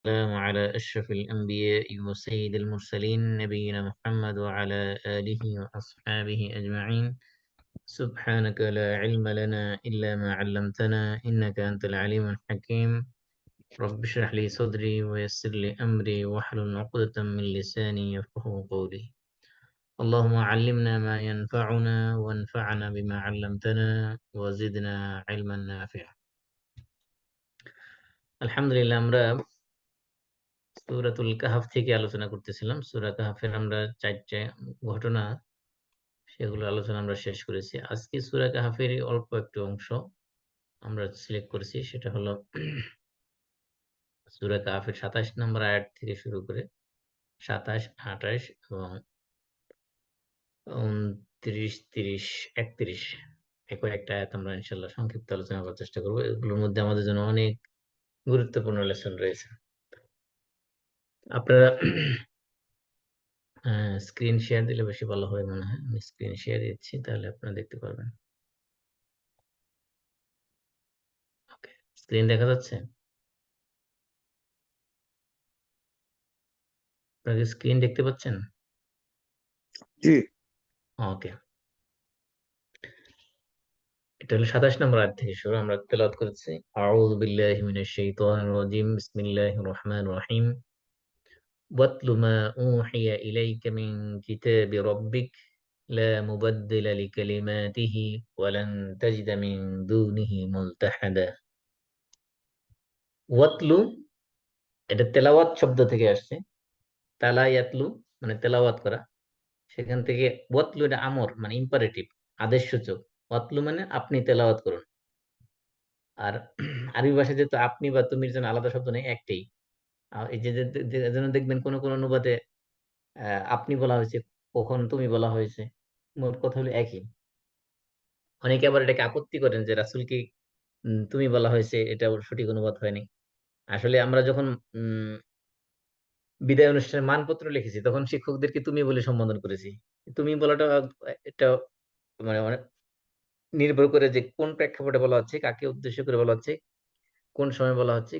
السلام على أشرف الأنبياء وسيد المرسلين نبينا محمد وعلى آله وأصحابه أجمعين. سبحانك لا علم لنا إلا ما علمتنا إنك أنت العليم الحكيم. رب اشرح لي صدري ويسر لي أمري واحلل عقدة من لساني يفقهوا قولي. اللهم علمنا ما ينفعنا وانفعنا بما علمتنا وزدنا علما نافعا. الحمد لله আমরা সূরাতুল কাহাফ থেকে আলোচনা করতেছিলাম। সূরা কাহাফের আমরা ৪ টে ঘটনা সেগুলো আলোচনা আমরা শেষ করেছি। আজকে সূরা কাহাফের অল্প একটু অংশ আমরা সিলেক্ট করেছি। সেটা হলো সূরা কাহাফের ২৭ নম্বর আয়াত থেকে শুরু করে ২৭, ২৮ এবং ২৯, ৩০, ৩১ এই কয়েকটা আয়াত আমরা ইনশাআল্লাহ সংক্ষিপ্ত আলোচনা করার চেষ্টা করব। এগুলোর মধ্যে আমাদের জন্য অনেক গুরুত্বপূর্ণ লেসন রয়েছে। আপনারা স্ক্রিন শেয়ার দিলে বেশি ভালো হয় মনে হয়। আমি স্ক্রিন শেয়ার দিচ্ছি, তাহলে আপনারা দেখতে পারবেন। ওকে, স্ক্রিন দেখা যাচ্ছে? আপনারা কি স্ক্রিন দেখতে পাচ্ছেন? জি। ওকে, এটা হলো ২৭ নম্বর আয়াত থেকে শুরু। আমরা তেলাওয়াত করেছি। আউযু বিল্লাহি মিনাশ শাইতানির রাজিম। বিসমিল্লাহির রহমানির রহিম। ওয়াতলু মা উহিয়া ইলাইকা মিন কিতাবি রাব্বিক লা মুবাদদিলা লিকালিমাতিহি ওয়া লান তাজিদা মিন দুনিহি মুলতাহাদা। ওয়াতলু এটা তেলাওয়াত শব্দ থেকে আসছে। তালা ইয়াতলু মানে তেলাওয়াত করা। সেখান থেকে ওয়াতলু এটা আমর মানে ইম্পারেটিভ, আদেশসূচক। ওয়াতলু মানে আপনি তেলাওয়াত করুন। আর আরবি ভাষায় যেহেতু আপনি বা তুমির জন্য আলাদা শব্দ নেই, একটাই। এই যেজন্য দেখবেন কোন কোন অনুবাদে আপনি বলা হয়েছে, কখন তুমি বলা হয়েছে। মোট কথা হলো একই। অনেকে আবার এটাকে আপত্তি করেন যে রাসূলকে তুমি বলা হয়েছে, এটা ওর সঠিক অনুবাদ হয়নি। আসলে আমরা যখন উম বিদায় অনুষ্ঠানে মানপত্র লিখেছি, তখন শিক্ষকদেরকে তুমি বলে সম্বোধন করেছি। তুমি বলাটা এটা মানে অনেক নির্ভর করে যে কোন প্রেক্ষাপটে বলা হচ্ছে, কাকে উদ্দেশ্য করে বলা হচ্ছে, কোন সময় বলা হচ্ছে,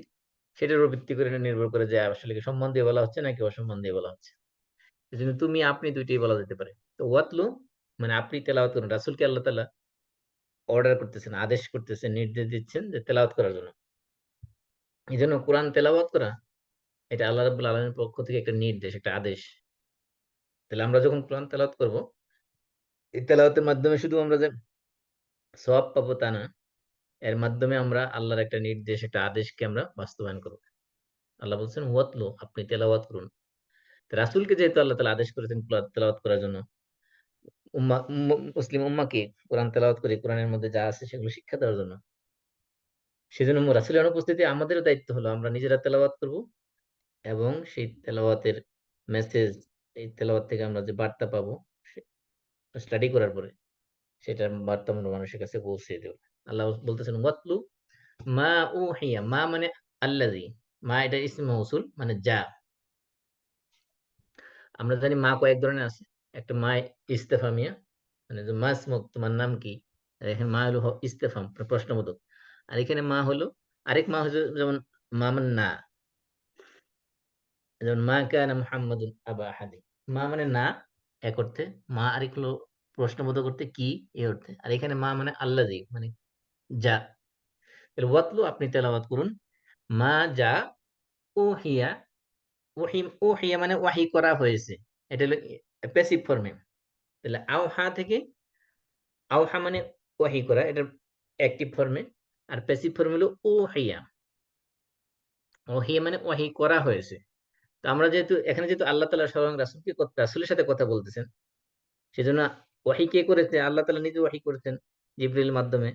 সেটার উপর ভিত্তি করে এটা নির্ভর করে যে আসলে কি সম্মান দিয়ে বলা হচ্ছে নাকি অসম্মান দিয়ে বলা হচ্ছে। এজন্য তুমি আপনি দুইটাই বলা যেতে পারে। তো ওয়াতলু মানে আপনি তেলাওয়াত করুন। রাসূলকে আল্লাহ তাআলা অর্ডার করতেছেন, আদেশ করতেছেন, নির্দেশ দিচ্ছেন যে তেলাওয়াত করার জন্য। এজন্য কোরআন তেলাওয়াত করা এটা আল্লাহ রাব্বুল আলামিনের পক্ষ থেকে একটা নির্দেশ, একটা আদেশ। তাহলে আমরা যখন কোরআন তেলাওয়াত করব, এই তেলাওয়াতের মাধ্যমে শুধু আমরা যে সওয়াব পাবো তা না, এর মাধ্যমে আমরা আল্লাহর একটা নির্দেশ, একটা আদেশকে আমরা বাস্তবায়ন করব। আল্লাহ বলছেন ওয়াতলু আপনি তেলাওয়াত করুন। রাসূলকে যেহেতু আল্লাহ তাআলা আদেশ করেছেন তেলাওয়াত করার জন্য, মুসলিম উম্মাহকে কোরআন তেলাওয়াত করে কোরআনের মধ্যে যা আছে সেগুলো শিক্ষা দেওয়ার জন্য। সেজন্য রাসূলের অনুপস্থিতি আমাদেরও দায়িত্ব হলো আমরা নিজেরা তেলাওয়াত করব এবং সেই তেলাওয়াতের মেসেজ, এই তেলাওয়াত থেকে আমরা যে বার্তা পাবো স্টাডি করার পরে সেটার বার্তা আমরা মানুষের কাছে পৌঁছে দেব। আল্লাহ বলতেছেন ওয়াতলু মা উহিয়া, মা মানে আল্লাযী, মা এটা ইসম মৌসুল মানে যা। আমরা জানি মা কয়েক ধরনের আছে। একটা মা ইস্তেফামিয়া মানে যে মা ইসমুক, তোমার নাম কি? আর এখানে মা হলো ইস্তেফাম প্রশ্নবোধক। আর এখানে মা হলো আরেক মা হলো যেমন মা মানে না, যেমন মা কানা মুহাম্মাদুন আবা আহাদিন। মা মানে না এক অর্থে, মা আরেক হলো প্রশ্নবোধক করতে কি এই অর্থে। আর এখানে মা মানে আল্লাযী মানে যা। তাহলে ওয়াতলু আপনি তেলাওয়াত করুন মা যা উহিয়া, উহিয়া মানে ওয়াহি করা হয়েছে। এটা হলো প্যাসিভ ফর্মে। তাহলে আওহা থেকে, আওহা মানে ওয়াহি করা, এটা অ্যাক্টিভ ফর্মে। আর প্যাসিভ ফর্ম হলো ওহিয়া। ওহিয়া মানে ওয়াহি করা হয়েছে। তো আমরা যেহেতু এখানে যেহেতু আল্লাহ তাআলা স্বয়ং রাসূলের সাথে কথা বলতেছেন, সেজন্য ওয়াহি কে করেছে? আল্লাহ তাআলা নিজে ওয়াহি করেছেন জিবরীল মাধ্যমে।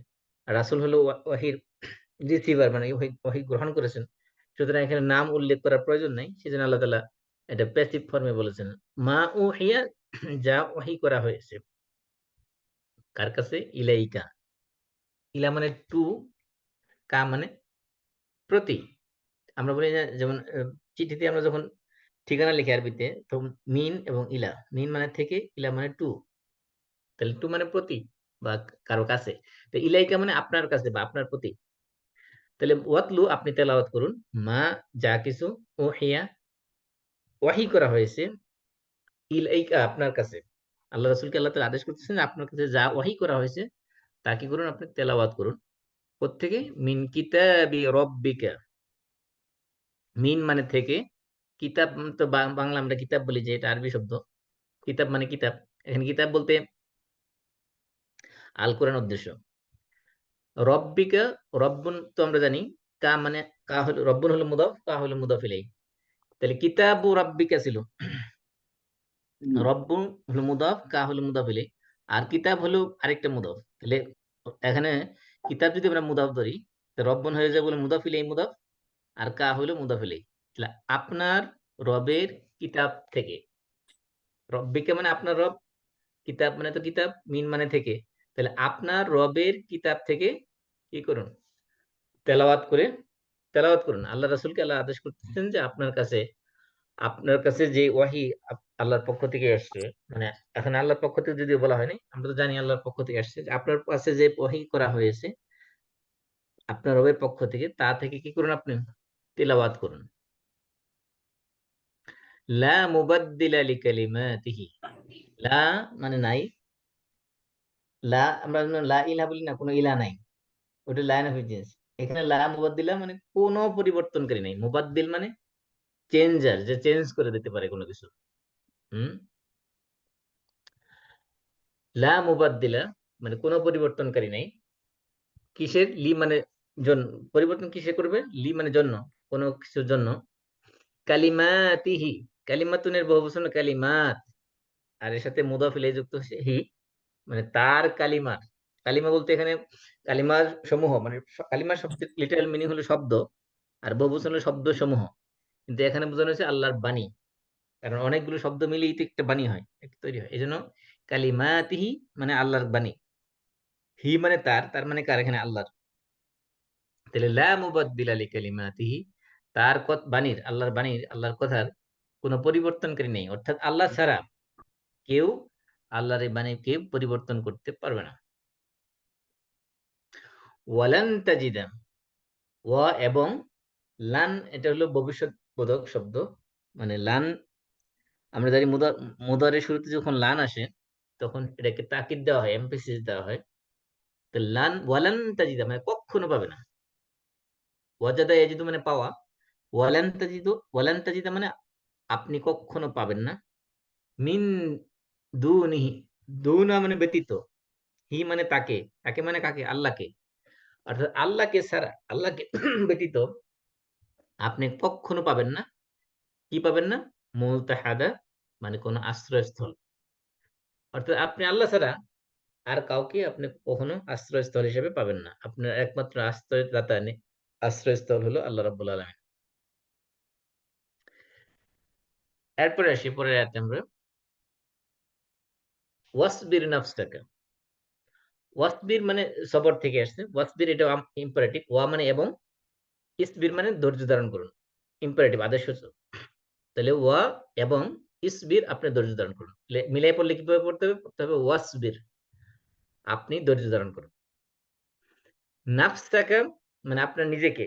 আর রাসূল হলো ওয়াহির রিসিভার মানে ওয়াহি গ্রহণ করেছেন। সুতরাং এখানে নাম উল্লেখ করার প্রয়োজন নাই। সেজন্য আল্লাহ তাআলা এটা প্যাসিভ ফর্মে বলেছেন। মা উহিয়া যা ওয়াহি করা হয়েছে। কার কাছে? ইলাইকা। ইলা মানে টু, কা মানে প্রতি। আমরা বলি যে যেমন চিঠিতে আমরা যখন ঠিকানা লিখি আরবিতে, তো মিন এবং ইলা। মিন মানে থেকে, ইলা মানে টু। তাহলে টু মানে প্রতি বা কারো কাছে। তো ইলাইকা মানে আপনার কাছে বা আপনার প্রতি। তাহলে ওয়াতলু আপনি তেলাওয়াত করুন, মা যা কিছু, ওহিয়া ওয়াহি করা হয়েছে, ইলাইকা আপনার কাছে। আল্লাহ রাসূলকে আল্লাহ তাআলা আদেশ করতেছেন যে আপনার কাছে যা ওয়াহি করা হয়েছে তা কি করুন, আপনি তেলাওয়াত করুন। কোত্থেকে? মিন কিতাবি রব্বিকা। মিন মানে থেকে, কিতাব তো বাংলা আমরা কিতাব বলি, যে এটা আরবি শব্দ। কিতাব মানে কিতাব, এখানে কিতাব বলতে আল কোরআন উদ্দেশ্য। রব্বিকা, রব্বুন তো আমরা জানি, কা মানে কা হলো রব্বুন হলো মুদাফ, কা হলো মুদাফ ইলাইহি। তাহলে কিতাবু রাব্বিকা ছিল, জি রব্বুন হলো মুদাফ, কা হলো মুদাফ ইলাইহি, আর কিতাব হলো আরেকটা মুদাফ। তাহলে এখানে কিতাব যদি আমরা মুদাফ ধরি, তো রব্বুন হয়ে যাবে বলে মুদাফ ইলাইহি মুদাফ, আর কা হলো মুদাফ ইলাইহি। তাহলে আপনার রবের কিতাব থেকে, রব্বিকা মানে আপনার রব, কিতাব মানে তো কিতাব, মিন মানে থেকে। তাহলে আপনার রবের কিতাব থেকে কি করুন, তেলাওয়াত করে, তেলাওয়াত করুন। আল্লাহ রাসূলকে আল্লাহ আদেশ করতেছেন যে আপনার কাছে যে ওয়াহি আল্লাহর পক্ষ থেকে আসছে, মানে এখন আল্লাহর পক্ষ থেকে যদিও বলা হয়নি, আমরা তো জানি আল্লাহর পক্ষ থেকে আসছে, যে আপনার কাছে যে ওয়াহি করা হয়েছে আপনার রবের পক্ষ থেকে, তা থেকে কি করুন, আপনি তিলাওয়াত করুন। লা মুবাদ্দিলা লিকালিমাতিহি। লা মানে নাই, লা আমরা যেমন লা ইলাহা বলি না, কোনো ইলাহ নাই, ওটা লাইন অফ চেঞ্জ। এখানে লা মুবাদ্দিলা মানে কোনো পরিবর্তনকারী নাই। মুবাদ্দিল মানে চেঞ্জার, যে চেঞ্জ করে দিতে পারে কোনো কিছু। হুম, লা মুবাদ্দিলা মানে কোনো পরিবর্তনকারী নাই। কিসের? লি মানে জন্য, পরিবর্তন কিসে করবে? লি মানে জন্য, কোনো কিছুর জন্য। কালিমাতিহি, কালিমাতুনের বহুবচন কালিমাত, আর এর সাথে মুদাফ ইলাইহি যুক্ত হচ্ছে হি, মানে তার কালিমার। কালিমা বলতে এখানে কালিমার সমূহ, মানে কালিমার শব্দের লিটারাল মিনিং হলো শব্দ, আর বহুবচন হলো শব্দ সমূহ। কিন্তু এখানে বোঝানো হয়েছে আল্লাহর বাণী, কারণ অনেকগুলো শব্দ মিলিয়ে তো একটা বাণী হয়, একটা তৈরি হয়। এই জন্য কালিমাতিহি মানে আল্লাহর বাণী, হি মানে তার, তার মানে কার? এখানে আল্লাহর। তাহলে লা মুবাদ্দিলা লিকালিমাতিহি, তার বাণীর, আল্লাহর বাণীর, আল্লাহর কথার কোনো পরিবর্তনকারী নেই। অর্থাৎ আল্লাহ ছাড়া কেউ আল্লাহর এই বাণীকে পরিবর্তন করতে পারবে না। ওয়ালান তাজিদা, ওয়া এবং লান, এটা হলো ভবিষ্যৎ বোধক শব্দ। মানে লান, আমরা জানি মুদারের শুরুতে যখন লান আসে তখন এটাকে তাকিদ দেওয়া হয়, এমফেসিস দেওয়া হয়। তো লান, ওয়ালান তাজিদা মানে কখনো পাবে না। ওয়াজাদা ইয়াজিদু মানে পাওয়া, ওয়ালান তাজিদু, ওয়ালান তাজিদা মানে আপনি কখনো পাবেন না। মিন দুনিহি, দুনা মানে ব্যতীত, হি মানে তাকে, তাকে মানে কাকে? আল্লাহকে। অর্থাৎ আল্লাহকে ছাড়া, আল্লাহকে ব্যতীত আপনি কখনো পাবেন না। কি পাবেন না? মুলতাহাদা মানে কোন আশ্রয়স্থল। অর্থাৎ আপনি আল্লাহ ছাড়া আর কাউকে আপনি কখনো আশ্রয়স্থল হিসেবে পাবেন না। আপনার একমাত্র আশ্রয়দাতা আশ্রয়স্থল হলো আল্লাহ রাব্বুল আলামিন। এরপরে আসি পরের আয়াতে আমরা, ওয়াসবির নাফসাকা। ওয়াসবির মানে সবর থেকে আসছে, ওয়াসবির এটা ইম্পারেটিভ, ওয়া মানে এবং, ইসবির মানে ধৈর্য ধারণ করুন, ইম্পারেটিভ আদেশসূচক। তাহলে ওয়া এবং ইসবির, আপনি ধৈর্য ধারণ করুন। মিলাই পড়লে কিভাবে পড়তে হবে? পড়তে হবে ওয়াসবির, আপনি ধৈর্য ধারণ করুন। নাফসাকা মানে আপনার নিজেকে,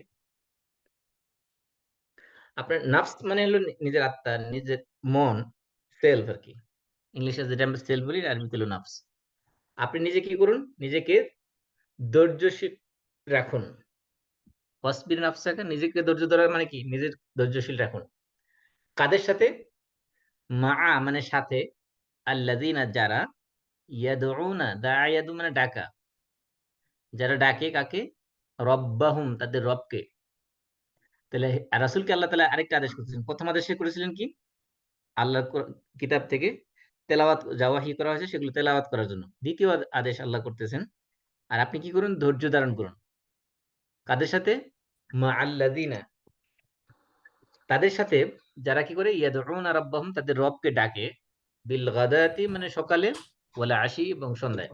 আপনার নাফস মানে হলো নিজের আত্মা, নিজের মন, সেলফ আর কি। ইংলিশে যেটা আমরা সেলফ বলি, আরবিতে হলো নাফস। আপনি নিজে কি করুন? নিজেকে ধৈর্যশীল রাখুন। ওয়াসবির নাফসাকা, নিজেকে ধৈর্য ধরা মানে কি? নিজের ধৈর্যশীল রাখুন। কাদের সাথে? মা মানে সাথে, আল্লাযিনা যারা, ইয়াদউনা, দা'য়াদু মানে ডাকা, যারা ডাকে কাকে? রব্বাহুম তাদের রবকে। তাহলে রাসূলকে আল্লাহ তাআলা আরেকটা আদেশ করতেছেন। প্রথম আদেশ করেছিলেন কি? আল্লাহর কিতাব থেকে তেলাওয়াত, যা ওয়াহী করা হয়েছে সেগুলো তেলাওয়াত করার জন্য। দ্বিতীয় আদেশ আল্লাহ করতেছেন, আর আপনি কি করুন? ধৈর্য ধারণ করুন। কাদের সাথে? মা আল্লাযিনা, তাদের সাথে যারা কি করে? ইয়াদউনা রাব্বাহুম তাদের রবকে ডাকে, বিল গাদাতি মানে সকালে, ওয়াল আশি এবং সন্ধ্যায়।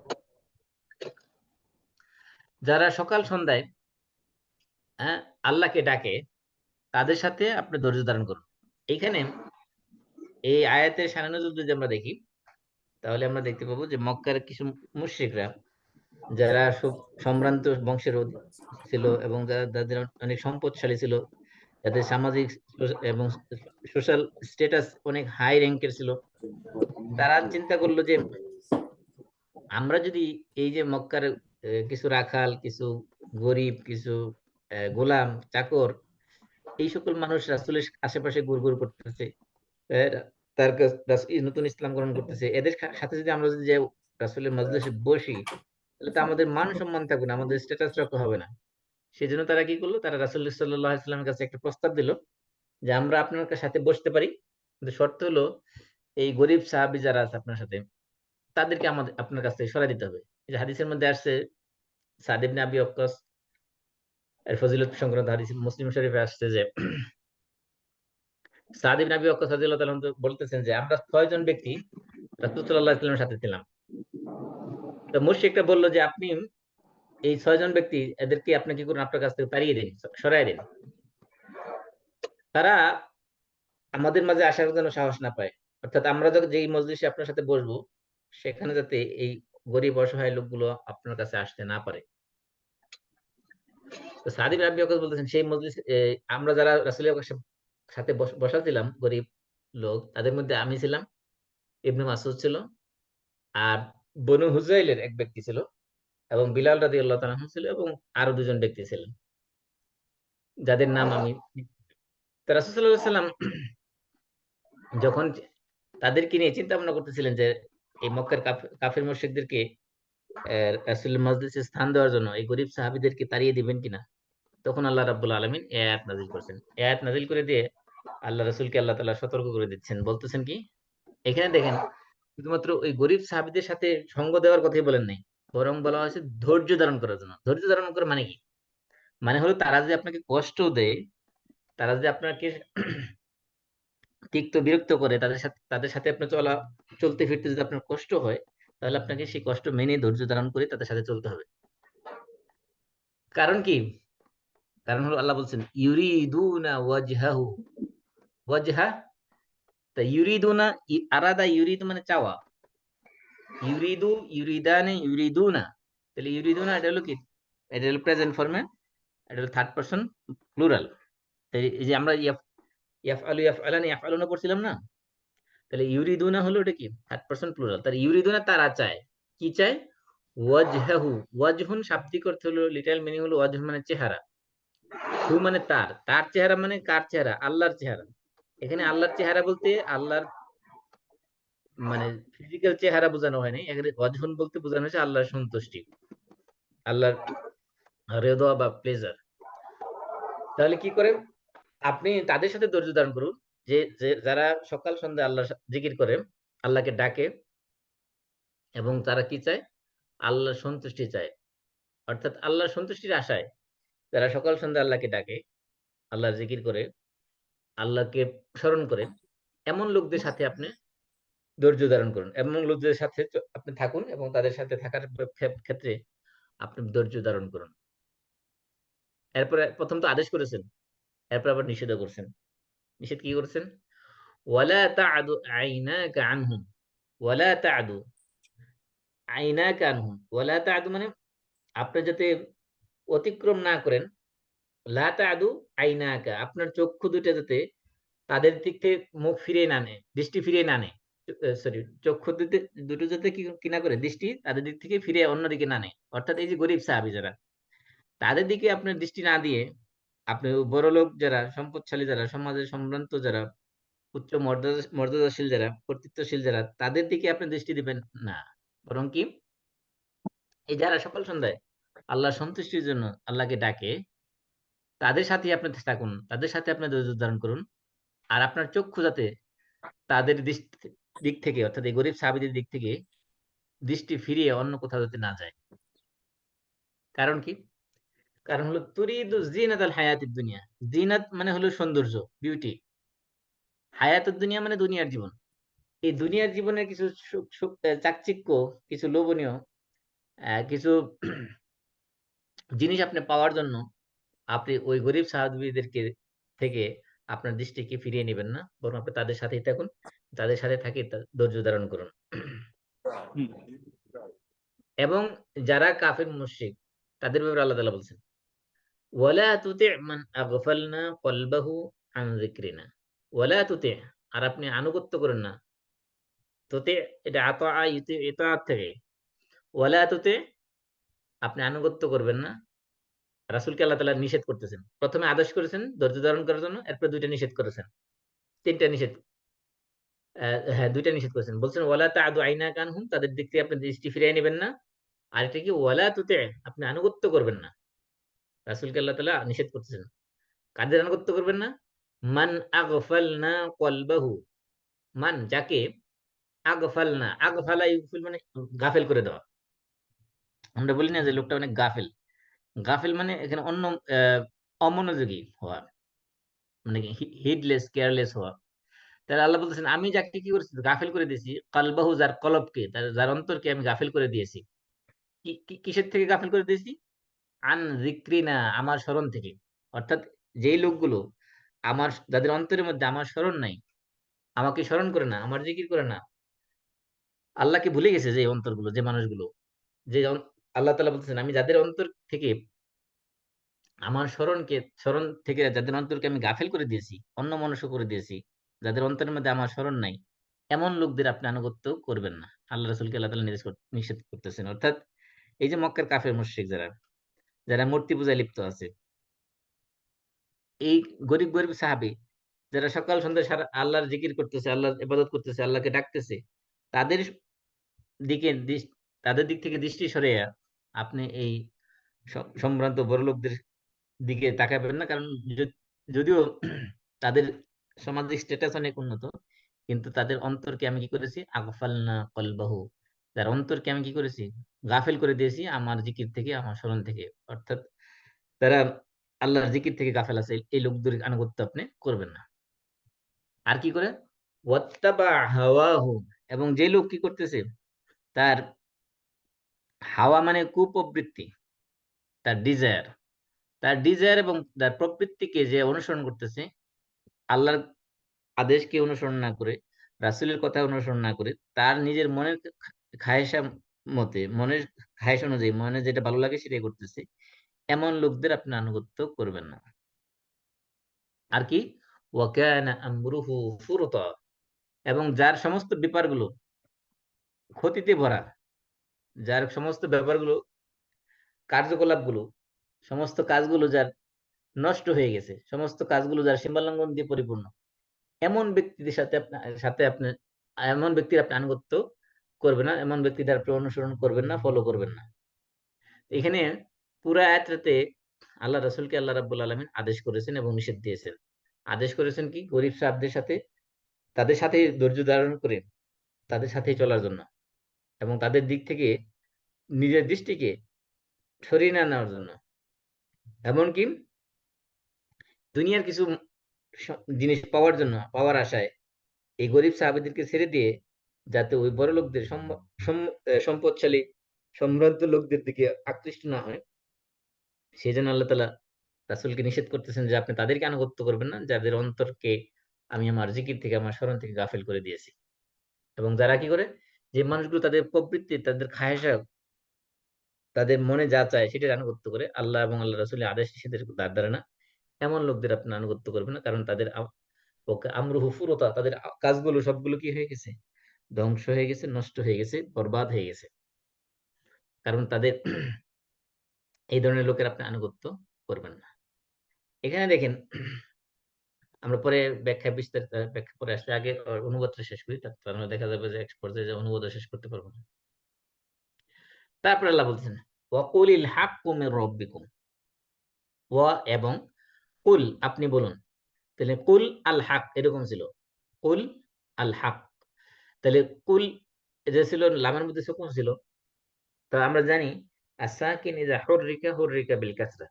যারা সকাল সন্ধ্যায় হ্যাঁ আল্লাহকে ডাকে, তাদের সাথে আপনি ধৈর্য ধারণ করুন। এইখানে এই আয়াতের সানানুজুল যদি আমরা দেখি, তাহলে আমরা দেখতে পাবো যে মক্কার কিছু মুশরিকরা যারা সম্ভ্রান্ত বংশের ছিল এবং যাদের অনেক সম্পদশালী ছিল, যাদের সামাজিক এবং সোশ্যাল স্ট্যাটাস অনেক হাই র্যাঙ্কের ছিল, তারা চিন্তা করলো যে আমরা যদি এই যে মক্কার কিছু রাখাল, কিছু গরিব, কিছু গোলাম চাকর, এই সকল মানুষ রাসূলের আশেপাশে ঘুরঘুর করতেছে, আহ, এই নতুন ইসলাম গ্রহণ করতেছে, এদের সাথে যদি আমরা যদি যে রাসূলের মজলিসে বসি, তাহলে তো আমাদের মান সম্মান থাকবে না, আমাদের স্ট্যাটাস রক্ষা হবে না। সেজন্য তারা কি করলো, তারা রাসূল সাল্লাল্লাহু আলাইহি ওয়াসাল্লামের কাছে একটা প্রস্তাব দিল যে আমরা আপনার সাথে বসতে পারি, কিন্তু শর্ত হলো এই গরিব সাহাবী যারা আছে আপনার সাথে, তাদেরকে আমাদের আপনার কাছ থেকে সরাই দিতে হবে। এই যে হাদিসের মধ্যে আসছে, সাদ ইবনে আবি ওয়াক্কাস এর ফজিলত সংক্রান্ত হাদিস মুসলিম শরীফে আসছে যে সাদ ইবনে আবি ওয়াক্কাস রাদিয়াল্লাহু তাআলা আনহু বলতেছেন যে আমরা 6 জন ব্যক্তি রাসূল সাল্লাল্লাহু আলাইহি ওয়াসাল্লামের সাথে ছিলাম। তো মুশরিকরা বলল যে আপনি এই 6 জন ব্যক্তি, এদেরকে আপনি কি করুন, আপনার কাছ থেকে তাড়িয়ে দিন, সরাই দিন, তারা আমাদের মাঝে আসার জন্য সাহস না পায়। অর্থাৎ আমরা যখন যেই মজলিসে আপনার সাথে বসবো, সেখানে যাতে এই গরিব অসহায় লোকগুলো আপনার কাছে আসতে না পারে। তো সাদ ইবনে আবি ওয়াক্কাস বলতেছেন সেই মজলিস, আমরা যারা রাসূলের সাথে বসা ছিলাম গরিব লোক, তাদের মধ্যে আমি ছিলাম, ইবনে মাসউদ ছিল, আর বনু হুজাইলের এক ব্যক্তি ছিল, এবং বিলাল রাদিয়াল্লাহু তাআলা আনহু ছিল, এবং আরো 2 জন ব্যক্তি ছিলেন যাদের নাম আমি। তো রাসূল সাল্লাল্লাহু আলাইহি ওয়াসাল্লাম যখন তাদেরকে নিয়ে চিন্তা ভাবনা করতেছিলেন যে এই মক্কার কাফির মুশরিকদেরকে রাসূলের মজলিসে স্থান দেওয়ার জন্য এই গরিব সাহাবীদেরকে তাড়িয়ে দিবেন কিনা, তখন আল্লাহ রাব্বুল আলামিন এই আয়াত নাযিল করছেন। এই আয়াত নাযিল করে দিয়ে আল্লাহ রাসূলকে আল্লাহ তাআলা সতর্ক করে দিচ্ছেন, বলতেছেন কি, এখানে দেখেন শুধুমাত্র ওই গরিব সাহাবীদের সাথে সঙ্গ দেওয়ার কথাই বলেন নাই, বরং বলা হয়েছে ধৈর্য ধারণ করার জন্য। ধৈর্য ধারণ করা মানে কি? মানে হলো তারা যদি আপনাকে কষ্ট দেয়, তারা যদি আপনাকে তিক্ত বিরক্ত করে, তাদের সাথে আপনার চলতে ফিরতে যদি আপনার কষ্ট হয়, তাহলে আপনাকে সেই কষ্ট মেনে ধৈর্য ধারণ করে তাদের সাথে চলতে হবে। কারণ কি? কারণ হলো আল্লাহ বলছেন ইউরিদুনা ওয়াজহাহু, ওয়াজহা, তা ইউরিদুনা, আরাদা, ইউরিদু মানে চাওয়া, ইউরিদু, ইউরিদানে, ইউরিদুনা, তাহলে ইউরিদুনা এটা হলো কি, এটা হলো প্রেজেন্ট ফর্মে, এটা হলো থার্ড পারসন প্লুরাল। তাই এই যে আমরা ইয়াফআলু, ইয়াফআলানি, ইয়াফআলুনা পড়ছিলাম না, তাহলে ইউরিদুনা হলো এটা কি, থার্ড পারসন প্লুরাল। তার ইউরিদুনা তারা চায়, কি চায়, ওয়াজহাহু, ওয়াজহুন শাব্দিক অর্থ হলো, লিটারাল মিনিং হলো ওয়াজহ মানে চেহারা, হু মানে তার, তার চেহারা মানে কার চেহারা, আল্লাহর চেহারা। এখানে আল্লাহর চেহারা বলতে আল্লাহর মানে ফিজিক্যাল চেহারা বোঝানো হয়নি, এখানে ওয়াজহুন বলতে বোঝানো হয়েছে আল্লাহর সন্তুষ্টি, আল্লাহর রেদা বা প্লেজার। তাহলে কি করে, আপনি তাদের সাথে ধৈর্য ধারণ করুন, যারা সকাল সন্ধ্যা আল্লাহ জিকির করে, আল্লাহকে ডাকে, এবং তারা কি চায়, আল্লাহর সন্তুষ্টি চায়। অর্থাৎ আল্লাহর সন্তুষ্টির আশায় যারা সকাল সন্ধ্যা আল্লাহকে ডাকে, আল্লাহর জিকির করে, আল্লাহকে স্মরণ করে, এমন লোকদের সাথে আপনি ধৈর্য ধারণ করুন, এমন লোকদের সাথে আপনি থাকুন, এবং তাদের সাথে থাকার ক্ষেত্রে আপনি ধৈর্য ধারণ করুন। এরপরে প্রথম তো আদেশ করেছেন, এরপর আবার নিষেধও করছেন। নিষেধ কি করেছেন? ওয়ালা তা'দু আইনাকা আনহুম, ওয়ালা তা'দু আইনাকা আনহুম, ওয়ালা তা'দু মানে আপনি যাতে অতিক্রম না করেন, লা তা'দু আইনাকা, আপনার চক্ষু দুটো যাতে তাদের দিক থেকে মুখ ফিরিয়ে না নেয়, দৃষ্টি ফিরিয়ে না নেয়, সরি, চক্ষু দুটো দুটো যাতে কি না করে, দৃষ্টি তাদের দিক থেকে ফিরে অন্যদিকে না নেয়। অর্থাৎ এই যে গরিব সাহাবী যারা, তাদের দিকে আপনার দৃষ্টি না দিয়ে আপনি বড়লোক যারা, সম্পদশালী যারা, সমাজের সম্ভ্রান্ত যারা, উচ্চ মর্যাদাশীল যারা, কর্তৃত্বশীল যারা, তাদের দিকে আপনি দৃষ্টি দিবেন না। বরং কি, এই যারা সকাল সন্ধ্যায় আল্লাহর সন্তুষ্টির জন্য আল্লাহকে ডাকে, তাদের সাথে আপনি থাকুন, তাদের সাথে আপনি ধৈর্য ধারণ করুন। আর আপনার চক্ষু যাতে তাদের দিক থেকে, অর্থাৎ এই গরিব সাহাবীদের দিক থেকে দৃষ্টি ফিরিয়ে অন্য কোথাও যাতে না যায়। কারণ কি? কারণ হলো তুরিদু জিনাতাল হায়াতিদ দুনিয়া। জিনাত মানে হলো সৌন্দর্য, বিউটি। হায়াতুদ দুনিয়া মানে দুনিয়ার জীবন। এই দুনিয়ার জীবনের কিছু চাকচিক্য, কিছু লোভনীয় কিছু জিনিস আপনি পাওয়ার জন্য আপনি ওই গরিব সাহাবীদেরকে থেকে আপনার দৃষ্টিকে ফিরিয়ে নেবেন না, বরং আপনি তাদের সাথেই থাকুন, তাদের সাথে থাকি ধৈর্য ধারণ করুন। এবং যারা কাফির মুশরিক তাদের ব্যাপারে আল্লাহ তাআলা বলছেন, ওয়ালা তুতি' মান আগফালনা কলবাহু আন যিকরিনা। ওয়ালা তুতি', আর আপনি আনুগত্য করেন না। তুতি' এটা আতাআ ইতাআত থেকে। ওয়ালা তুতি', আপনি আনুগত্য করবেন না। রাসূলকে আল্লাহ তাআলা নিষেধ করতেছেন। ১ম এ আদেশ করেছেন ধৈর্য ধারণ করার জন্য, এরপর ২ টা নিষেধ করেছেন। ৩ টা নিষেধ, হ্যাঁ ২ টা নিষেধ করেছেন। বলছেন ওয়ালা তা'দু আইনাকা আনহুম, তাদের দিক থেকে আপনি দৃষ্টি ফিরিয়ে নিবেন না। আরেকটা কি ওয়ালা তুতি', আপনি আনুগত্য করবেন না। রাসূলকে আল্লাহ তাআলা নিষেধ করতেছেন। কাদের আনুগত্য করবেন না? মান আগফালনা কলবাহু, মান যাকে, আগফালনা, আগফালা ইগফিল মানে গাফেল করে দেওয়া। আমরা বলি না যে লোকটা অনেক গাফেল। গাফেল মানে এখানে অন্য অমনোযোগী হওয়া। মানে হিডলেস, কেয়ারলেস হওয়া। তাহলে আল্লাহ বলতেছেন আমি যাকে কি করেছি? গাফেল করে দিয়েছি। কালবাহু, যার কলবকে, যার অন্তরকে আমি গাফেল করে দিয়েছি। কিসের থেকে গাফেল করে দিয়েছি? আন যিকরিনা, আমার স্মরণ থেকে। অর্থাৎ যেই লোকগুলো যাদের অন্তরের মধ্যে আমার স্মরণ নাই, আমাকে স্মরণ করে না, আমার জিকির করে না, আল্লাহকে ভুলে গেছে যে অন্তরগুলো, যে মানুষগুলো, যে আল্লাহ তাআলা বলতেছেন আমি যাদের অন্তর থেকে আমার স্মরণ থেকে যাদের অন্তরকে আমি গাফেল করে দিয়েছি, অন্যমনস্ক করে দিয়েছি, যাদের অন্তরের মধ্যে আমার স্মরণ নাই, এমন লোকদের আপনি আনুগত্য করবেন না। আল্লাহ রাসূলকে আল্লাহ তাআলা নিষেধ করতেছেন। অর্থাৎ এই যে মক্কার কাফের মুশরিক যারা মূর্তি পূজায় লিপ্ত আছে, এই গরিব সাহাবী যারা সকাল সন্ধ্যা সারা আল্লাহর জিকির করতেছে, আল্লাহর ইবাদত করতেছে, আল্লাহকে ডাকতেছে, তাদের দিকে তাদের দিক থেকে দৃষ্টি সরাইয়া আপনি এই সম্ভ্রান্ত বড়লোকদের দিকে তাকাবেন না। কারণ যদিও তাদের সামাজিক স্ট্যাটাস অনেক উন্নত, কিন্তু তাদের অন্তরকে আমি কি করেছি? আগফালনা কলবাহু, তার অন্তরকে আমি কি করেছি? গাফেল করে দিয়েছি আমার জিকির থেকে, আমার স্মরণ থেকে। অর্থাৎ তারা আল্লাহর জিকির থেকে গাফেল আছে। এই লোকদের আনুগত্য আপনি করবেন না। আর কি করে? ওয়াত্তাবা হাওয়াহু, এবং যে লোক কি করতেছে? তার হাওয়া মানে কুপ্রবৃত্তি, তার ডিজায়ার এবং তার প্রবৃত্তিকে যে অনুসরণ করতেছে, আল্লাহর আদেশকে অনুসরণ না করে, রাসূলের কথা অনুসরণ না করে, তার নিজের মনের খায়েশা মতে, মনের খায়েশ অনুযায়ী, মনে যেটা ভালো লাগে সেটাই করতেছে। এমন লোকদের আপনি আনুগত্য করবেন না। আর কি? ওয়া কানা আমরুহু ফুরতা, এবং যার সমস্ত ব্যাপারগুলো ক্ষতিতে ভরা, যার সমস্ত ব্যাপারগুলো, কার্যকলাপগুলো, সমস্ত কাজগুলো যার নষ্ট হয়ে গেছে, সমস্ত কাজগুলো যার সীমালঙ্ঘন দিয়ে পরিপূর্ণ, এমন ব্যক্তিদের সাথে আপনি এমন ব্যক্তির আপনি আনুগত্য করবেন না, এমন ব্যক্তিদের আপনি অনুসরণ করবেন না, ফলো করবেন না। এখানে পুরা আয়াতটাতে আল্লাহ রাসূলকে আল্লাহ রাব্বুল আলামিন আদেশ করেছেন এবং নিষেধ দিয়েছেন। আদেশ করেছেন কি? গরীব সাহাবদের সাথে, তাদের সাথেই ধৈর্য ধারণ করে তাদের সাথেই চলার জন্য, এবং তাদের দিক থেকে নিজের দৃষ্টিকে সরিয়ে না নেওয়ার জন্য। এমনকি দুনিয়ার কিছু জিনিস পাওয়ার জন্য, পাওয়ার আশায় এই গরিব সাহাবীদেরকে ছেড়ে দিয়ে যাতে ওই বড়লোকদের সম্পদশালী সম্ভ্রান্ত লোকদের দিকে আকৃষ্ট না হয়, সেজন্য আল্লাহ তাআলা রাসূলকে নিষেধ করতেছেন যে আপনি তাদেরকে আনুগত্য করবেন না, যাদের অন্তরকে আমি আমার জিকির থেকে, আমার স্মরণ থেকে গাফেল করে দিয়েছি। এবং যারা কি করে? যে মানুষগুলো তাদের প্রবৃত্তি, তাদের খায়েশা, তাদের মনে যা চায় সেটার আনুগত্য করে, আল্লাহ এবং আল্লাহ রাসূলের আদেশ নিষেধের দ্বার ধারে না, এমন লোকদের আপনি আনুগত্য করবেন না। কারণ তাদের আমরুহু ফুরতা, তাদের কাজগুলো সবগুলো কি হয়ে গেছে? ধ্বংস হয়ে গেছে, নষ্ট হয়ে গেছে, বরবাদ হয়ে গেছে। কারণ তাদের এই ধরনের লোকের আপনি আনুগত্য করবেন না। এখানে দেখেন, আমরা পরে বিস্তারিত ব্যাখ্যা পরে আসলে আগে অনুবাদটা শেষ করি। তারপর আমরা দেখা যাবে যে এক পর্যায়ে যে অনুবাদও শেষ করতে পারবো না। তারপরে আল্লাহ বলতেছেন, ওয়াকুলিল হাক্কু মির রাব্বিকুম, ওয়া এবং কুল, আপনি বলুন। তাহলে কুল আল হক এরকম ছিল। কুল আল হক। তাহলে কুল যে ছিল, লামের মধ্যে সুকুন ছিল। তো আমরা জানি আসাকিন ইযা হুররিকা হুররিকা বিল কাসরা।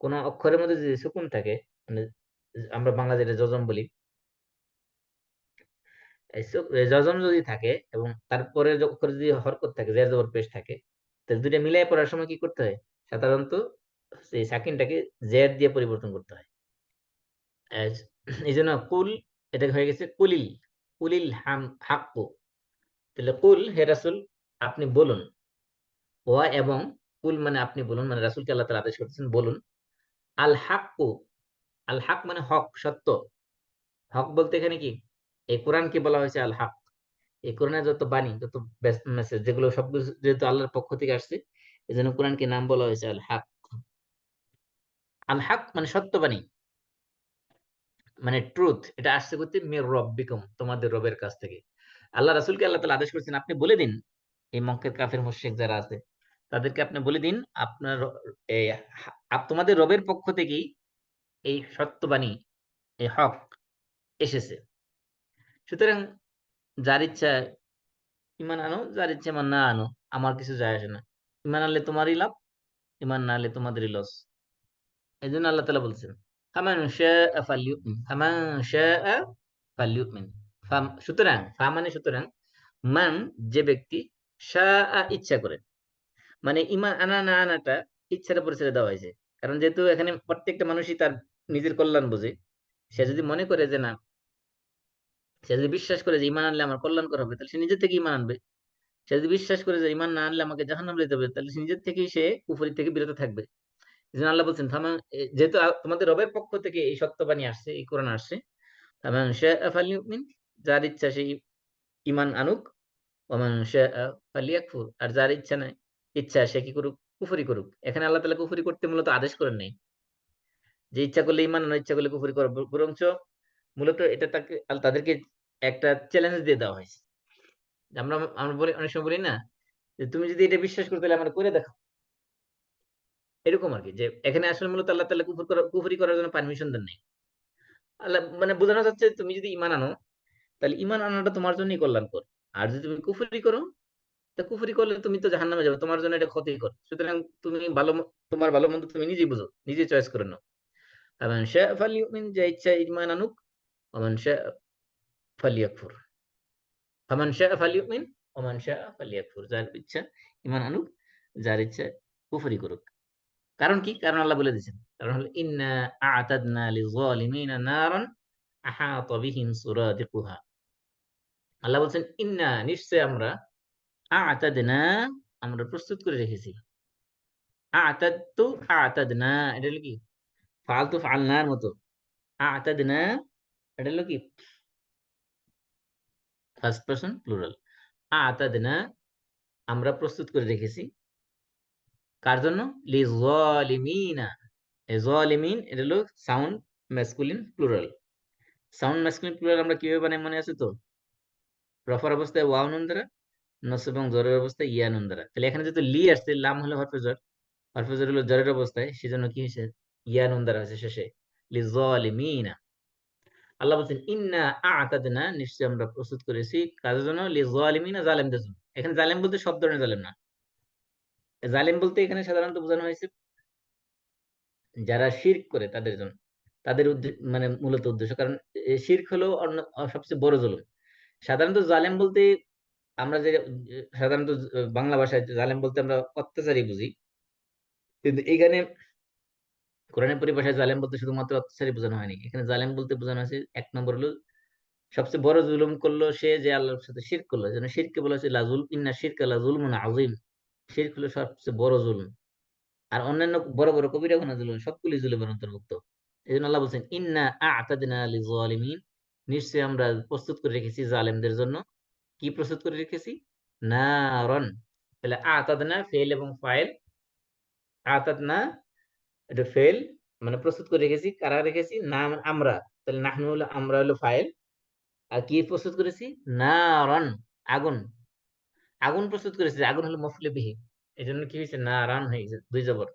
কোন অক্ষরের মধ্যে যদি সুকুন থাকে, মানে আমরা বাংলা যেটা যজম বলি, এই যজম যদি থাকে এবং তারপরে অক্ষরে যদি হরকত থাকে, জের জবর পেশ থাকে, তাহলে দুইটা মিলাই পড়ার সময় কি করতে হয়? সাধারণত এই সাকিনটাকে জের দিয়ে পরিবর্তন করতে হয়। এই জন্য কুল, এটা হয়ে গেছে কুলিল, কুলিল হাক্কু। তাহলে কুল, হে রাসূল আপনি বলুন। ওয়া এবং কুল মানে আপনি বলুন, মানে রাসূলকে আল্লাহ তাআলা আদেশ করতেছেন বলুন, আল হাক্কু, আল হক মানে হক, সত্য। হক বলতে এখানে কি, এই কোরআনকে বলা হয়েছে আল হক। এই কোরআনের যত বাণী, যত মেসেজ, যেগুলো সবকিছু যেহেতু আল্লাহর পক্ষ থেকে আসছে, এজন্য কোরআনকে নাম বলা হয়েছে আল হক। আল হক মানে সত্যবাণী, মানে ট্রুথ। এটা আসছে করতে মির রব্বিকুম, তোমাদের রবের কাছ থেকে। আল্লাহ রাসূলকে আল্লাহ তাআলা আদেশ করেছেন, আপনি বলে দিন এই মক্কের কাফের মুশরিক যারা আছে, তাদেরকে আপনি বলে দিন আপনার এই তোমাদের রবের পক্ষ থেকেই এই সত্যবাণী, এই হক এসেছে। সুতরাং যার ইচ্ছা ইমান আনো, যার ইচ্ছা ইমান না আনো, আমার কিছু যায় আসে না। ইমান আনলে তোমারই লাভ, ইমান না আনলে তোমাদেরই লস। এই জন্য আল্লাহ তাআলা বলছেন, ফামান শাআ ফালইউমিন, ফামান শাআ ফালইউমিন। সুতরাং ফা মানে সুতরাং, মান যে ব্যক্তি, শাআ ইচ্ছা করে, মানে ইমান আনা না আনাটা ইচ্ছার উপর ছেড়ে দেওয়া হয়েছে। কারণ যেহেতু এখানে প্রত্যেকটা মানুষই তার নিজের কল্যাণ বোঝে, সে যদি মনে করে যে না, সে যদি বিশ্বাস করে যে ইমান আনলে আমার কল্যাণকর হবে, তাহলে সে নিজে থেকে ইমান আনবে। সে যদি বিশ্বাস করে যে ইমান না আনলে আমাকে জাহান্নামে যেতে হবে, তাহলে সে নিজের থেকেই সে কুফরি থেকে বিরত থাকবে। এজন্য আল্লাহ বলছেন, যেহেতু তোমাদের রবের পক্ষ থেকে এই সত্যবাণী আসছে, এই কোরআন আসছে, ফামান শাআ ফালইউমিন, যার ইচ্ছা সেই ইমান আনুক, ওয়ামান শাআ ফালিয়াকফুর, আর যার ইচ্ছা নাই, ইচ্ছা সে কি করুক, কুফরি করুক। এখানে আল্লাহ তাআলা কুফরি করতে মূলত আদেশ করেন নাই, যে ইচ্ছা করলে ইমান আনো, ইচ্ছা করলে কুফরি করো, বরঞ্চ মূলত এটা তাদেরকে একটা চ্যালেঞ্জ দিয়ে দেওয়া হয়েছে। আমরা আমরা বলি, অনেক সময় বলি না, যে তুমি যদি এটা বিশ্বাস করতে, তাহলে আমরা করে দেখো, এরকম আর কি। যে এখানে আসলে মূলত আল্লাহ তাআলা কুফরি করার জন্য পারমিশন দেন নাই। আল্লাহ মানে বোঝানো যাচ্ছে, তুমি যদি ইমান আনো, তাহলে ইমান আনাটা তোমার জন্যই কল্যাণকর। আর যদি তুমি কুফরি করো, তা কুফরি করলে তুমি তো জাহান্নামে যাবে, তোমার জন্য এটা ক্ষতিকর। সুতরাং তুমি তোমার ভালো মন্দ তুমি নিজেই বুঝো, নিজে চয়েস করে নাও। ফামান শাআ ফালইউমিন, যে ইচ্ছা ঈমান আনুক, ওয়ামান শাআ ফালিয়াকফুর। ফামান শাআ ফালইউমিন, ওয়ামান শাআ ফালিয়াকফুর, যার ইচ্ছা ঈমান আনুক, যার ইচ্ছা কুফরি করুক। কারণ কি? কারণ আল্লাহ বলে দিয়েছেন, কারণ হলো ইন্না আ'তাদনা লিয-যালিমিনা নারান আহাতা বিহিম সুরাদিকুহা। আল্লাহ বলছেন, ইন্না নিশ্চয় আমরা, আ'তাদনা আমরা প্রস্তুত করে রেখেছি। আ'তাদতু আ'তাদনা, এটা হলো কি, ফালতু ফালনার মতো। আ'তাদনা এটা হলো কি, ফার্স্ট পারসন প্লুরাল। আ'তাদনা আমরা প্রস্তুত করে রেখেছি, কার জন্য? লিয-যালিমিনা, এই যালিমিন এটা হলো sound masculine plural. Sound masculine plural আমরা কিভাবে বানাই মনে আছে তো? রফার অবস্থায় ওয়াও নুন দ্বারা, নসব এবং জরের অবস্থায় ইয়া নুন দ্বারা। তাহলে এখানে যেহেতু লি আসছে, লাম হলো হরফে জর, হরফে জর হলো জরের অবস্থায়, সেজন্য কি হয়েছে, ইয়া নুন দ্বারা আছে শেষে, লিযালিমিনা। আল্লাহ বলছেন, ইন্না আ'তাদনা নিশ্চয় আমরা প্রস্তুত করেছি কাজের জন্য, লিযালিমিনা জালেমদের জন্য। এখানে জালেম বলতে সব ধরনের জালেম না, জালেম বলতে এখানে সাধারণত বোঝানো হয়েছে যারা শিরক করে তাদের জন্য, তাদের মানে মূলত উদ্দেশ্য। কারণ শিরক হলো সবচেয়ে বড় জুলুম। সাধারণত জালেম বলতে আমরা যে সাধারণত বাংলা ভাষায় জালেম বলতে আমরা অত্যাচারী বুঝি, কিন্তু এখানে কোরআনের পরিভাষায় জালেম বলতে শুধুমাত্র অত্যাচারী বোঝানো হয়নি। এখানে জালেম বলতে বোঝানো হয়েছে, এক নম্বর হলো সবচেয়ে বড় জুলুম করলো সে, যে আল্লাহর সাথে শিরক করলো। যেন শিরককে বলা হয়েছে লাজুল, ইন্না শিরকা লাযুলমুন আযীম। শিরক হলো সবচেয়ে বড় জুলুম। আর অন্যান্য বড় বড় কবিরা গুনাহ জুলুম সবগুলি জুলুমের অন্তর্ভুক্ত। এজন্য আল্লাহ বলছেন, ইন্না আ'তাদনা লিযালিমিন, নিশ্চয়ই আমরা প্রস্তুত করে রেখেছি জালেমদের জন্য। কি প্রস্তুত করে রেখেছি? নারন। তাহলে আ'তাদনা ফেল এবং ফাইল, আ'তাদনা এটা ফেল, মানে প্রস্তুত করে রেখেছি। কারা রেখেছি? না মানে আমরা। তাহলে নাহনু হলো, আমরা হলো ফাইল। আর কি প্রস্তুত করেছি? নারন, আগুন। আগুন প্রস্তুত করেছি, আগুন হলো মফউল বিহি। এজন্য কি হয়েছে, নারান হয়ে গেছে, দুই জবর।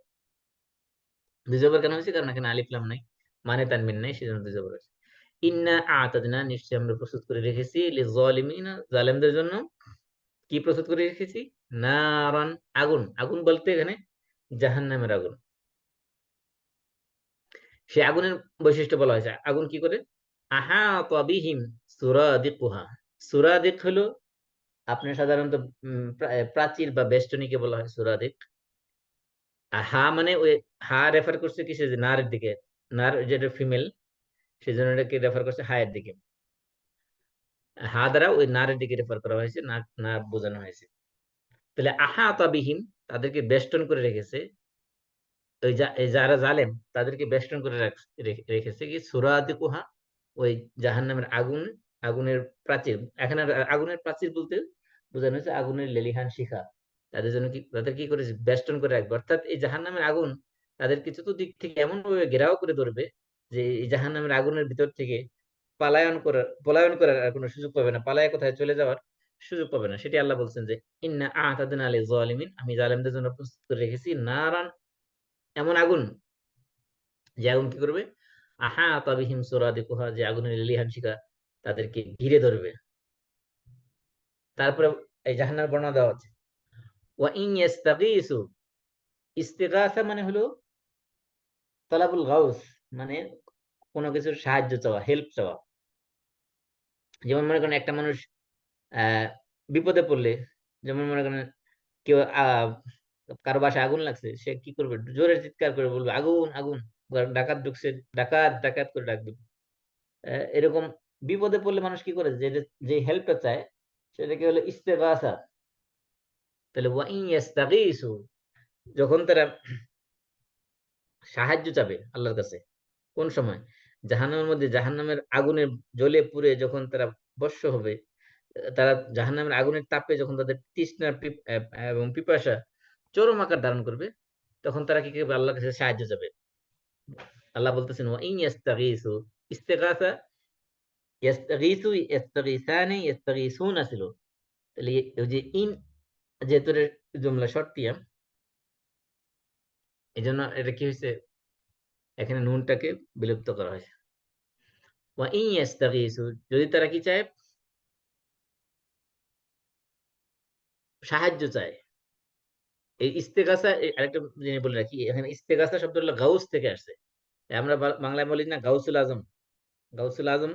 দুই জবর কেন হয়েছে? কারণ এখানে আলিফ লাম নাই, মানে তানবিন নাই, সেজন্য দুই জবর হয়েছে। ইন্না আ'তাদনা নিশ্চয় আমরা প্রস্তুত করে রেখেছি, লিযালিমিনা জালেমদের জন্য। কি প্রস্তুত করে রেখেছি? নারান, আগুন। আগুন বলতে এখানে জাহান্নামের আগুন। সে আগুনের বৈশিষ্ট্য বলা হয়েছে, আগুন কি করে? আহাতা বিহিম সুরাদিকুহা। সুরাদিক হলো আপনার সাধারণত প্রাচীর বা বেষ্টনীকে বলা হয় সুরাদিক। আর হা মানে ওই, হা রেফার করছে কিসে, যে নারের দিকে। নার যেটা ফিমেল, সেজন্য এটাকে রেফার করছে হায়ের দিকে। হা দ্বারা ওই নারের দিকে রেফার করা হয়েছে, না না বোঝানো হয়েছে। তাহলে আহাতা বিহিম, তাদেরকে বেষ্টন করে রেখেছে। এই যারা জালেম তাদেরকে বেষ্টন করে রেখেছে কি সুরাদিকুহা, ওই জাহান্নামের আগুনের প্রাচীর। এখানে আগুনের প্রাচীর বলতে বোঝানো হয়েছে আগুনের লেলিহান শিখা। তাদের জন্য তাদের কি করেছে, বেষ্টন করে রাখবে। অর্থাৎ এই জাহান্নামের আগুন তাদেরকে চতুর্দিক থেকে এমন ভাবে ঘেরাও করে ধরবে যে এই জাহান্নামের আগুনের ভিতর থেকে পলায়ন করার আর কোনো সুযোগ পাবে না, পালায় কোথায় চলে যাওয়ার সুযোগ পাবে না। সেটি আল্লাহ বলছেন যে ইন্না আ'তাদনা লিজ জালিমিন, আমি জালেমদের জন্য প্রস্তুত করে রেখেছি নারান, এমন আগুন, যে আগুন কি করবে, আহাতা বিহিম সুরাদিকুহা, যে আগুনের লেলিহান শিখা তাদেরকে ঘিরে ধরবে। তারপরে এই জাহান্নামের বর্ণনা দেওয়া হচ্ছে, ওয়া ইন ইস্তাগীসু, ইস্তিগাসা মানে হলো তালাবুল গাউস, মানে কোনো কিছুর সাহায্য চাওয়া, হেল্প চাওয়া। যেমন মনে করেন একটা মানুষ বিপদে পড়লে, যেমন মনে করেন কেউ কারো বাসায় আগুন লাগছে, সে কি করবে, জোরে চিৎকার করে বলবে আগুন আগুন, ডাকাত ঢুকছে, ডাকাত ডাকাত করে ডাকবে। এরকম বিপদে পড়লে মানুষ কি করে, যে হেল্পটা চায় সেটাকে হলো ইস্তেগাসা। তাহলে ওয়া ইন ইস্তাগীসু, যখন তারা সাহায্য চাবে আল্লাহর কাছে, কোন সময়, জাহান্নামের মধ্যে জাহান্নামের আগুনে জ্বলে পুড়ে যখন তারা ভস্ম হবে, তারা জাহান্নামের আগুনের তাপে যখন তাদের তৃষ্ণা এবং পিপাসা চরম আকার ধারণ করবে, তখন তারা কি করবে, আল্লাহর কাছে সাহায্য চাবে। আল্লাহ বলতেছেন ওয়া ইন ইস্তাগীসু, ইস্তিগাসা, ইস্তাগীসু, ইস্তাগীসানি, ইস্তাগীসুনা ছিল। তাহলে ওই যে ইন, যেহেতু জুমলা শর্তিয়া, এই জন্য এটা কি হয়েছে, এখানে নুনটাকে বিলুপ্ত করা হয়েছে। ওয়া ইন ইস্তাগীসু, যদি তারা কি চায়, সাহায্য চায়। এই ইস্তেগাসা, আরেকটা জিনিস বলে রাখি, এখানে ইস্তেগাসা শব্দ হলো গাউস থেকে আসছে। আমরা বাংলায় বলি না গাউসুল আজম, গাউসুল আজম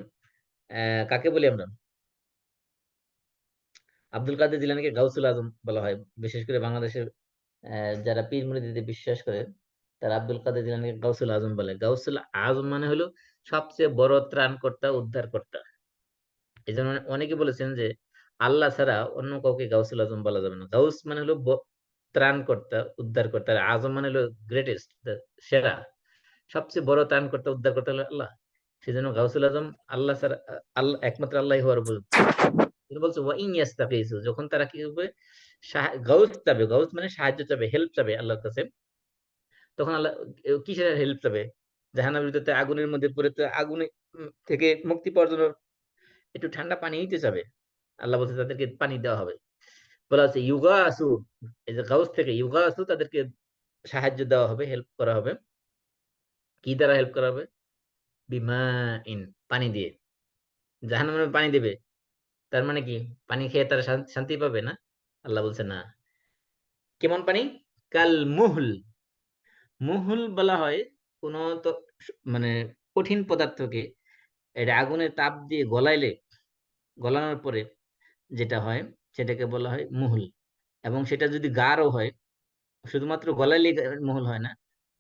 কাকে বলি আমরা, আব্দুল কাদের জিলানীকে গাউসুল আজম বলা হয়। বিশেষ করে বাংলাদেশের যারা পীর মুরিদিতে বিশ্বাস করে, তারা আব্দুল কাদের জিলানীকে গাউসুল আজম বলে। গাউসুল আজম মানে হলো সবচেয়ে বড় ত্রাণকর্তা, উদ্ধারকর্তা। এই জন্য অনেকে বলেছেন যে আল্লাহ ছাড়া অন্য কাউকে গাউসুল আজম বলা যাবে না। গাউস মানে হলো ত্রাণকর্তা, উদ্ধারকর্তা, আর আজম মানে হলো গ্রেটেস্ট, সেরা, সবচেয়ে বড় ত্রাণকর্তা, উদ্ধারকর্তা হলো আল্লাহ। সেজন্য গাউসুল আজম আল্লাহ ছাড়া, আল্লাহ একমাত্র আল্লাহ হওয়ার উপযুক্ত। তিনি বলছে ওয়া ইন ইয়াস্তাগীসু, যখন তারা কি করবে, গাউস চাবে, গাউস মানে সাহায্য চাবে, হেল্প চাবে আল্লাহর কাছে, তখন আল্লাহ কিসের হেল্প চাবে, জাহান্নামের ভিতরে আগুনের মধ্যে পড়ে তো আগুনে থেকে মুক্তি পাওয়ার জন্য একটু ঠান্ডা পানি নিতে চাবে। আল্লাহ বলছে তাদেরকে পানি দেওয়া হবে। বলা হচ্ছে ইউগাসু, এই যে গাউস থেকে ইউগাসু, তাদেরকে সাহায্য দেওয়া হবে, হেল্প করা হবে। কি দ্বারা হেল্প করা হবে, বিমা ইন, পানি দিয়ে। জাহান্নামে পানি দেবে, তার মানে কি, পানি খেয়ে তারা শান্তি পাবে না? আল্লাহ বলছে না। কেমন পানি, কাল মুহুল, মুহুল বলা হয় কোন তো মানে কঠিন পদার্থকে এটা আগুনের তাপ দিয়ে গলাইলে, গলানোর পরে যেটা হয় সেটাকে বলা হয় মুহুল। এবং সেটা যদি গাঢ় হয়, শুধুমাত্র গলাইলে মুহুল হয় না,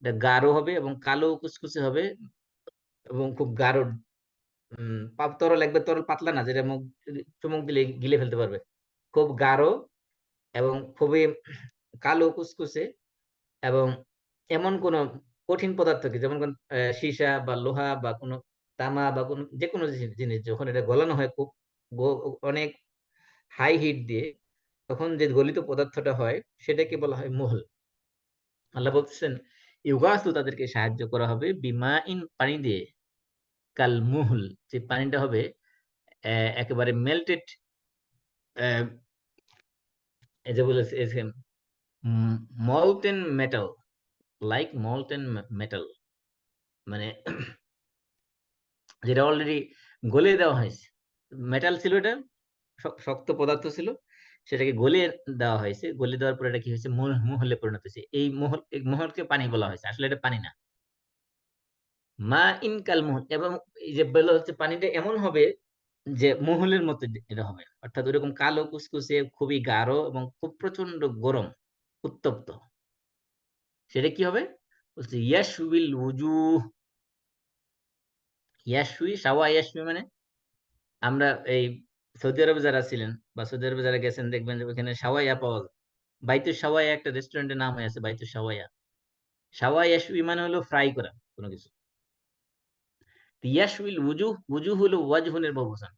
এটা গাঢ় হবে এবং কালো কুচকুচে হবে এবং খুব গাঢ়, তরল, একবার তরল, পাতলা না, যেটা মুখ চুমুক দিলে গিলে ফেলতে পারবে, খুব গাঢ় এবং খুবই কালো কুচকুচে। এবং এমন কোন কঠিন পদার্থকে, যেমন কোন সীসা বা লোহা বা কোনো তামা বা কোন যে কোনো জিনিস যখন এটা গলানো হয় খুব অনেক হাই হিট দিয়ে, তখন যে গলিত পদার্থটা হয় সেটাকে বলা হয় মুহল। আল্লাহ বলতেছেন ইউগাসু, তাদেরকে সাহায্য করা হবে বিমা ইন, পানি দিয়ে, কাল মুহল, যে পানিটা হবে একেবারে মেল্টেড, এই যে বলেছে মলটেন মেটাল, লাইক মলটেন মেটাল, মানে যেটা অলরেডি গলে দেওয়া হয়েছে। মেটাল ছিল, এটা শক্ত পদার্থ ছিল, সেটাকে গলে দেওয়া হয়েছে, গলে দেওয়ার পর এটা কি হয়েছে, মহলে পরিণত হয়েছে। এই মহলকে পানি বলা হয়েছে, আসলে এটা পানি না। মা ইন কাল মহল, এবং এই যে বলা হচ্ছে পানিটা এমন হবে যে মহলের মতো এটা হবে, অর্থাৎ ওইরকম কালো কুচকুচে, খুবই গাঢ় এবং খুব প্রচন্ড গরম, উত্তপ্ত। সেটা কি হবে, বলছে ইয়াশুবিল উজুহ, ইয়াশুই, সাওয়া ইয়াশুই মানে, আমরা এই সৌদি আরবে যারা ছিলেন বা সৌদি আরবে যারা গেছেন দেখবেন যে ওখানে সাওয়াইয়া পাওয়া যায়, বাইতুল সাওয়ায়া একটা রেস্টুরেন্টের নাম হয়ে আছে বাইতুল সাওয়ায়া। সাওয়া ইয়াশউই মানে হলো ফ্রাই করা কোনো কিছু। ইয়াশউইল উজুহ, উজুহ হলো ওয়াজহুনের বহুবচন।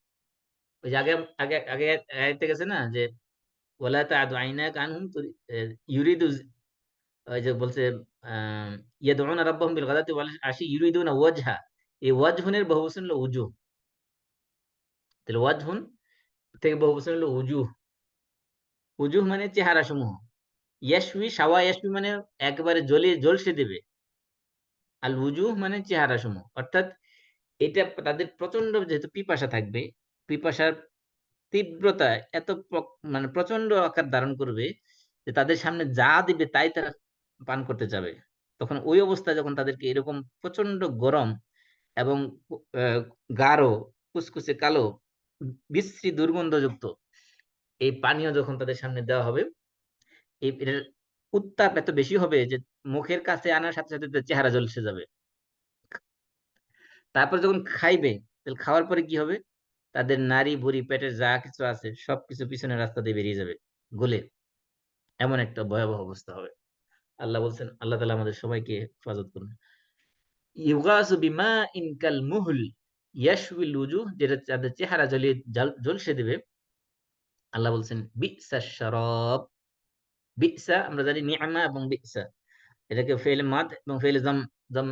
ওই যে আগে আগে আগে আয়াতে গেছে না যে ওয়ালা তা'দু আইনাকা আনহুম ইউরিদু, ওই যে বলছে ইয়াদউনা রাব্বাহুম বিল গাদাতি ওয়াল আশি ইউরিদুনা ওয়াজহা। এই ওয়াজহুনের বহুবচন হলো উজুহ। তাহলে ওয়াজহুন থেকে বহুবচন হলো উজুহ। উজুহ মানে চেহারা সমূহ। ইয়াশউই সাওয়া ইয়াশউই মানে একেবারে ঝলসে দেবে। আল উজুহ মানে চেহারা সমূহ, অর্থাৎ এটা তাদের প্রচন্ড যেহেতু পিপাসা থাকবে, পিপাসার তীব্রতা এত মানে প্রচন্ড আকার ধারণ করবে যে তাদের সামনে যা দিবে তাই তারা পান করতে চাবে। তখন ওই অবস্থায় যখন তাদেরকে এরকম প্রচন্ড গরম এবং আহ, গাঢ় কুচকুচে কালো বিশ্রী দুর্গন্ধযুক্ত এই পানীয় যখন তাদের সামনে দেওয়া হবে, এটার উত্তাপ এত বেশি হবে যে মুখের কাছে আনার সাথে সাথে তাদের চেহারা ঝলসে যাবে। তারপর যখন খাইবে, তাহলে খাওয়ার পরে কি হবে, তাদের নাড়ি ভুঁড়ি পেটের যা কিছু আছে সবকিছু পিছনের রাস্তা দিয়ে বেরিয়ে যাবে গলে। এমন একটা ভয়াবহ অবস্থা হবে। আল্লাহ বলছেন, আল্লাহ তাআলা আমাদের সবাইকে হেফাজত করুন। ইউগাসু বিমাইন কাল মুহল ইয়াশউিল উজুহ, যেটা তাদের চেহারা জ্বলিয়ে ঝলসে দেবে। আল্লাহ বলছেন বিসাশ শারাব। বিসা আমরা জানি নি'মা এবং বিসা, এটাকে ফেলে মাদ এবং ফেলে জাম, জাম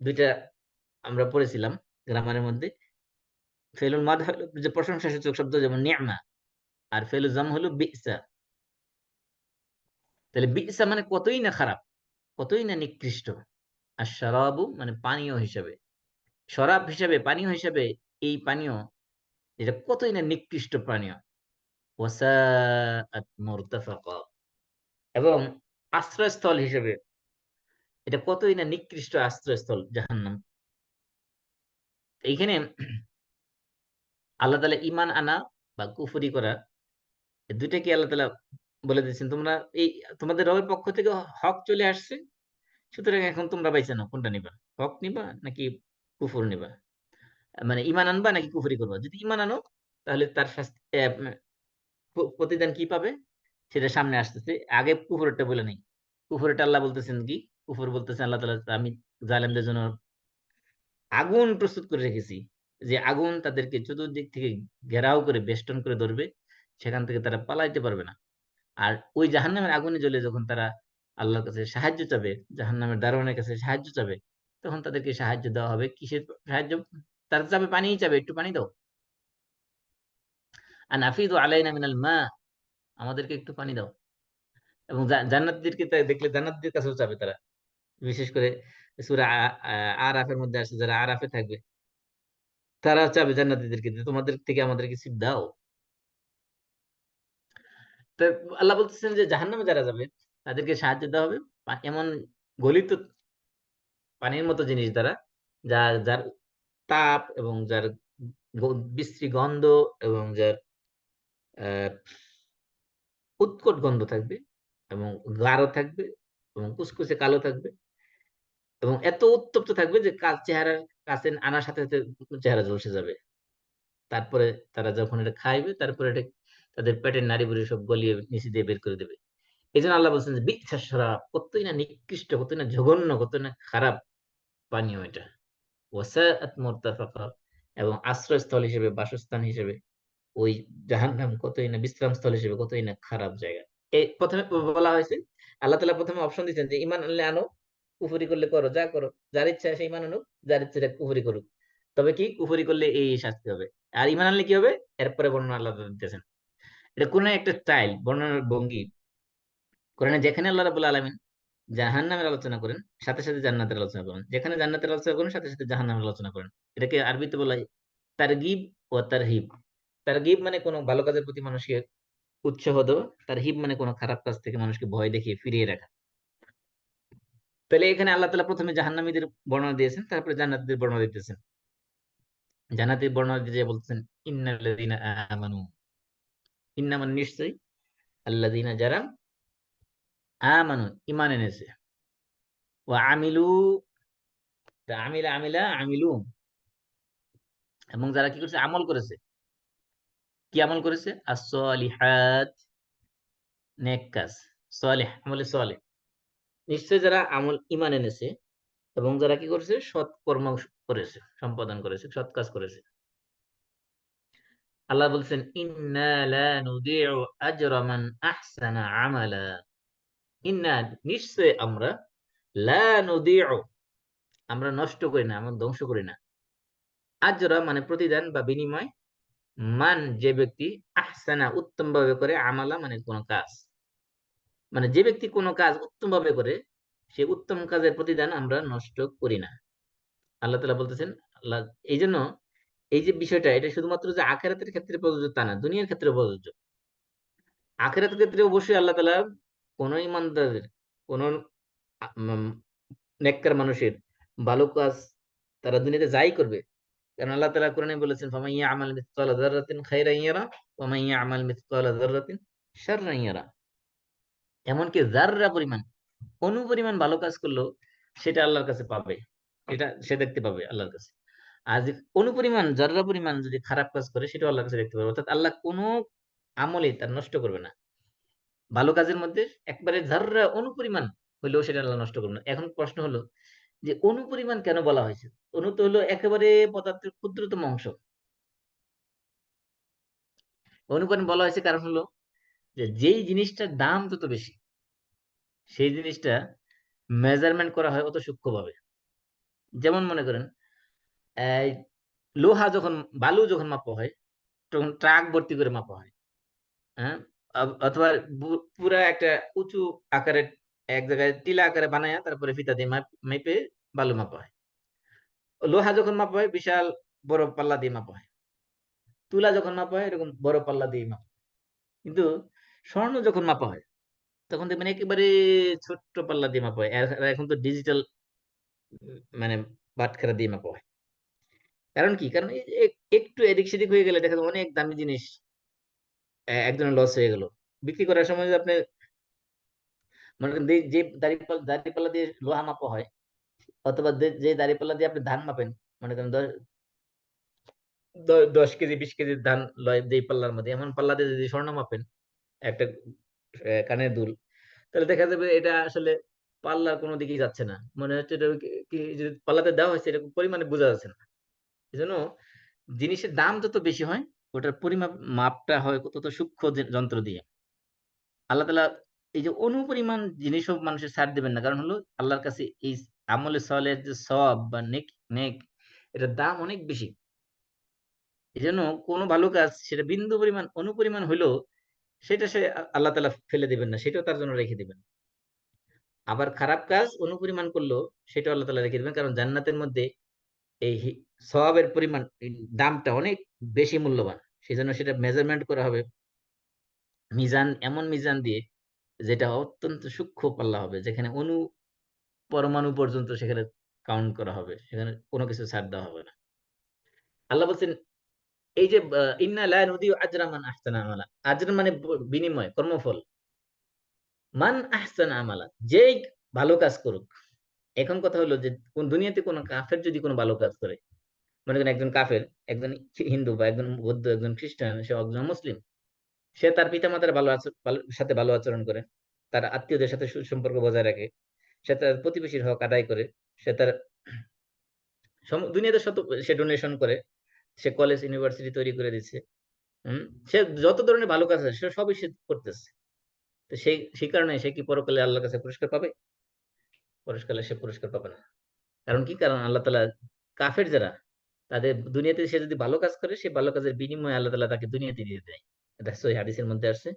দুইটা আমরা পড়েছিলাম গ্রামারের মধ্যে। ফেলুল মাদ হলো যে প্রশংসাসূচক শব্দ, যেমন নি'মা, আর ফেলুল জাম হলো বিসা। তাহলে বিসা মানে কতই না খারাপ, কতই না নিকৃষ্ট। আর শারাবু মানে পানীয় হিসাবে, শরাব হিসাবে, পানীয় হিসাবে এই পানীয় এটা কতই না নিকৃষ্ট পানীয়। ওয়াসাআত মুরতাফাকা, এবং আশ্রয়স্থল হিসেবে এটা কতই না নিকৃষ্ট আশ্রয়স্থল জাহান্নাম। এইখানে আল্লাহ তাআলা ঈমান আনা বা কুফরি করা এই দুইটাকে আল্লাহ তাআলা বলে দিয়েছেন, তোমরা এই তোমাদের রবের পক্ষ থেকে হক চলে আসছে, সুতরাং এখন তোমরা বাইচা নাও, কোনটা নিবা, হক নিবা নাকি কুফর নিবা, মানে ঈমান আনবা নাকি কুফরি করবা। যদি ঈমান আনো তাহলে তার শাস্তি প্রতিদান কি পাবে সেটা সামনে আসতেছে। আগে কুফরটা বলে নেই। কুফরটা আল্লাহ বলতেছেন কি, কুফর বলতেছেন আল্লাহ তাআলা, আমি জালেমদের জন্য আগুন প্রস্তুত করে রেখেছি, যে আগুন তাদেরকে চতুর্দিক থেকে ঘেরাও করে বেষ্টন করে ধরবে, সেখান থেকে তারা পালাইতে পারবে না। আর ওই জাহান্নামের আগুনে জ্বলে যখন তারা আল্লাহর কাছে সাহায্য চাবে, জাহান্নামের দারোয়ানের কাছে সাহায্য চাবে, তখন তাদেরকে সাহায্য দেওয়া হবে। কিসের সাহায্য? তারা চাবে, পানিই চাবে, একটু পানি দাও। আর নাফিদু আলাইনা মিনাল মা, আমাদেরকে একটু পানি দাও। এবং জান্নাতীদেরকে দেখলে জান্নাতীদের কাছেও চাবে তারা। বিশেষ করে সূরা আরাফের মধ্যে আসছে, যারা আরাফে থাকবে তারা চাবে জান্নাতীদেরকে যে তোমাদের থেকে আমাদের কিছু দাও। তো আল্লাহ বলতেছেন যে জাহান্নামে যারা যাবে তাদেরকে সাহায্য দেওয়া হবে এমন গলিত পানির মতো জিনিস দ্বারা, যার তাপ এবং যার বিশ্রী গন্ধ এবং যার আহ, উৎকট গন্ধ থাকবে এবং গাঢ় থাকবে এবং কুচকুচে কালো থাকবে এবং এত উত্তপ্ত থাকবে যে চেহারার কাছে আনার সাথে সাথে চেহারা ঝলসে যাবে। তারপরে তারা যখন এটা খাইবে, তারপরে এটা তাদের পেটের নাড়ি বুড়ি সব গলিয়ে নিচে দিয়ে বের করে দেবে। এই জন্য আল্লাহ বলছেন যে বিচ্ছা শরাব, কতই না নিকৃষ্ট, কতই না জঘন্য, কতই না খারাপ পানীয় এটা। ওয়াসাআত মুরতাফাকা, এবং আশ্রয়স্থল হিসেবে, বাসস্থান হিসেবে ওই জাহান্নাম কতই না বিশ্রাম স্থল হিসেবে কতই না খারাপ জায়গা। এই প্রথমে বলা হয়েছে, আল্লাহ তাআলা প্রথমে অপশন দিচ্ছেন যে ঈমান আনলে আনো, কুফরি করলে করো, যা করো, যার ইচ্ছা সে ঈমান আনুক, যার ইচ্ছা সে কুফরি করুক। তবে কি, কুফরি করলে এই শাস্তি হবে, আর ঈমান আনলে কি হবে এরপরে বর্ণনা আল্লাহ তাআলা দিতেছেন। এটা কোন একটা স্টাইল, বর্ণনার ভঙ্গি। কোরআনে যেখানে আল্লাহ রাব্বুল আলামিন জাহান্নামের আলোচনা করেন, সাথে সাথে জান্নাতের আলোচনা করেন, যেখানে জান্নাতের আলোচনা করেন সাথে সাথে জাহান্নামের আলোচনা করেন। এটাকে আরবিতে বলা হয় তারগিব ও তারহিব। তারগিব মানে কোনো ভালো কাজের প্রতি মানুষকে উৎসাহ দেওয়া, তারহিব মানে কোনো খারাপ কাজ থেকে মানুষকে ভয় দেখিয়ে ফিরিয়ে রাখা। তাহলে এখানে আল্লাহ তাআলা প্রথমে জাহান্নামীদের বর্ণনা দিয়েছেন, তারপরে জান্নাতীদের বর্ণনা দিতেছেন। জান্নাতীর বর্ণনা দিয়ে বলছেন ইন্নাল্লাযীনা আমানু, ইন্না মানে নিশ্চয়ই, আল্লাযীনা যারা আমানু ঈমান এনেছে, ওয়া আমিলু, আমিলা আমিলা আমিলু, এবং যারা কি করেছে, আমল করেছে। কি আমল করেছে? as-সলিহাত, নেক কাজ। সালেহ, আমলে সালেহ। নিশ্চয় যারা আমল ঈমান এনেছে এবং যারা কি করেছে? সৎ কর্ম করেছে, সম্পাদন করেছে, সৎ কাজ করেছে। আল্লাহ বলছেন, "ইন্না লা নুদিউ আজরা মান আহসানা আমালা।" ইন্না নিশ্চয় আমরা, লা নুদিউ আমরা নষ্ট করি না, আমরা ধ্বংস করি না। আজরা মানে প্রতিদান বা বিনিময়, মান যে ব্যক্তি, আহসানা উত্তমভাবে করে, আমালা মানে কোন কাজ। মানে যে ব্যক্তি কোন কাজ উত্তমভাবে করে, সে উত্তম কাজের প্রতিদান আমরা নষ্ট করি না। আল্লাহ তাআলা বলতেছেন, আল্লাহ এইজন্য এই যে বিষয়টা, এটা শুধুমাত্র যে আখিরাতের ক্ষেত্রে প্রযোজ্য তা না, দুনিয়ার ক্ষেত্রেও প্রযোজ্য। আখিরাতের ক্ষেত্রে অবশ্যই আল্লাহ তাআলা কোন ঈমানদারের, কোন উম নেককার মানুষের ভালো কাজ তারা দুনিয়াতে যাই করবে। কারণ আল্লাহ তাআলা কোরআনে বলেছেন, "ফামান ইয়া'মাল মিসকালা যাররাতিন খায়রান ইয়ারা ওয়া মান ইয়া'মাল মিসকালা যাররাতিন শাররান ইয়ারা।" এমনকি যাররা পরিমাণ, অণু পরিমাণ ভালো কাজ করলেও সেটা আল্লাহর কাছে পাবে। এটা সে দেখতে পাবে আল্লাহর কাছে। আর যে অণু পরিমাণ, যাররা পরিমাণ যদি খারাপ কাজ করে সেটাও আল্লাহর কাছে দেখতে পাবে। অর্থাৎ আল্লাহ কোন আমলই তার নষ্ট করবে না। ভালো কাজের মধ্যে একবারে যাররা অণু পরিমাণ হইলেও সেটা আল্লাহ নষ্ট করবে না। এখন প্রশ্ন হলো যে অণু পরিমাণ কেন বলা হয়েছে? অণু তো হলো একেবারে পদার্থের ক্ষুদ্রতম অংশ। অণু পরিমাণ বলা হয়েছে কারণ হলো যে যেই জিনিসটার দাম যত বেশি, সেই জিনিসটা মেজারমেন্ট করা হয় অত সূক্ষ্মভাবে। যেমন মনে করেন, এই লোহা যখন, বালু যখন মাপা হয়, তখন ট্রাক ভর্তি করে মাপা হয়। হ্যাঁ? অথবা পুরা একটা উঁচু আকারের এক জায়গায় টিলা আকারে বানায়া তারপরে ফিতা দিয়ে মেপে বালু মাপা হয়। লোহা যখন মাপা হয় বিশাল বড় পাল্লা দিয়ে মাপা হয়। তুলা যখন মাপা হয় এরকম বড় পাল্লা দিয়ে মাপা হয়। কিন্তু স্বর্ণ যখন মাপা হয় তখন দেখবেন একেবারে ছোট্ট পাল্লা দিয়ে মাপা হয়। আর এখন তো ডিজিটাল মানে বাটখারা দিয়ে মাপা হয়। কারণ কি? কারণ এই যে একটু এদিক সেদিক হয়ে গেলে দেখা যায় অনেক দামি জিনিস একজনের লস হয়ে গেল। বিক্রি করার সময় যদি আপনি মনে করেন যে দাঁড়িপাল্লা দিয়ে লোহা মাপা হয়, অথবা যে দাঁড়িপাল্লা দিয়ে আপনি ধান মাপেন, মনে করেন 10 কেজি 20 কেজির ধান লয় যেই পাল্লার মধ্যে, এমন পাল্লা দিয়ে যদি স্বর্ণ মাপেন একটা কানের দুল, তাহলে দেখা যাবে এটা আসলে পাল্লার কোনো দিকেই যাচ্ছে না। মনে হচ্ছে এটা কি যে পাল্লাতে দেওয়া হয়েছে এরকম পরিমাণে বোঝা যাচ্ছে না। এজন্য জিনিসের দাম যত বেশি হয়, ওটার পরিমাপ মাপটা হয় তত সূক্ষ্ম যন্ত্র দিয়ে। আল্লাহ তাআলা এই যে অনুপরিমাণ জিনিসও মানুষের ছাড় দিবেন না। কারণ হলো আল্লাহর কাছে এই আমলে সালেহের যে সওয়াব বা নেক এটার দাম অনেক বেশি। এজন্য কোন ভালো কাজ সেটা বিন্দু পরিমাণ অনুপরিমাণ হইলেও সেটা সে আল্লাহ তাআলা ফেলে দিবেন না। সেটাও তার জন্য রেখে দিবেন। আবার খারাপ কাজ অনুপরিমাণ করলেও সেটাও আল্লাহ তাআলা রেখে দিবেন। কারণ জান্নাতের মধ্যে এই সওয়াবের পরিমাণ, এই দামটা অনেক বেশি মূল্যবান। সেজন্য সেটা মেজারমেন্ট করা হবে মিজান, এমন মিজান দিয়ে যেটা অত্যন্ত সূক্ষ্ম পাল্লা হবে। যেখানে পরমাণু পর্যন্ত সেখানে কাউন্ট করা হবে। সেখানে কোন কিছু ছাড় দেওয়া হবে না। আল্লাহ বলছেন, এই যে ইন্না লা নুদিউ আজরা মান আহসানা আমালা। আজর মানে বিনিময়, কর্মফল। মান আহসানা আমালা, যেই ভালো কাজ করুক। এখন কথা হলো যে কোন দুনিয়াতে কোন কাফের যদি কোন ভালো কাজ করে, মনে করেন একজন কাফের, একজন হিন্দু বা একজন বৌদ্ধ, একজন খ্রিস্টান, সে একজন মুসলিম। সে তার পিতামাতার সাথে ভালো আচরণ করে, তার আত্মীয়দের সাথে সুসম্পর্ক বজায় রাখে, সে তার প্রতিবেশীর হক আদায় করে, সে তার দুনিয়াতে সে ডোনেশন করে, সে কলেজ ইউনিভার্সিটি তৈরি করে দিচ্ছে। হুম? সে যত ধরনের ভালো কাজ আছে সে সবই সে করতেছে। তো সেই কারণে সে কি পরকালে আল্লাহর কাছে পুরস্কার পাবে? পরকালে সে পুরস্কার পাবে না। কারণ কি? কারণ আল্লাহ তাআলা কাফের যারা, তাদের দুনিয়াতে সে যদি ভালো কাজ করে, সে ভালো কাজের বিনিময়ে আল্লাহ তাআলা তাকে দুনিয়াতে দিয়ে দেয়। এটা সহিহ হাদিসের মধ্যে আসছে।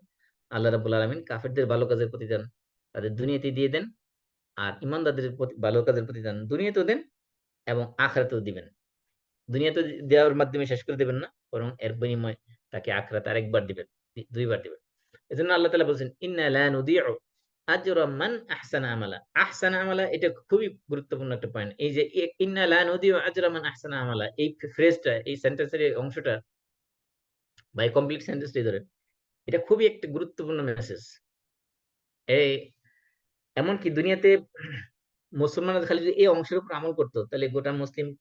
আল্লাহ রাব্বুল আলামিন কাফেরদের ভালো কাজের প্রতিদান তাদের দুনিয়াতেই দিয়ে দেন। আর ঈমানদারদের ভালো কাজের প্রতিদান দুনিয়াতেও দেন এবং আখিরাতেও দিবেন। দুনিয়াতে দেওয়ার মাধ্যমে শেষ করে দিবেন না, বরং এর বিনিময়ে তাকে আখিরাতে আরেকবার দিবেন, ২ বার দিবেন। এজন্য আল্লাহ তাআলা বলছেন, "ইন্না লা নুদিউ আজরা মান আহসানা আমালা।" আহসানা আমালা এটা খুবই গুরুত্বপূর্ণ একটা পয়েন্ট। এই যে ইন্না লা নুদিউ আজরা মান আহসানা আমালা, এই ফ্রেজটা, এই সেন্টেন্সের এই অংশটা বা এই কমপ্লিট সেন্টেন্সটাই ধরেন। এটা খুবই একটা গুরুত্বপূর্ণ মেসেজ। এই এমনকি দুনিয়াতে মুসলমানরা খালি যদি এই অংশের উপর আমল করত, তাহলে গোটা মুসলিম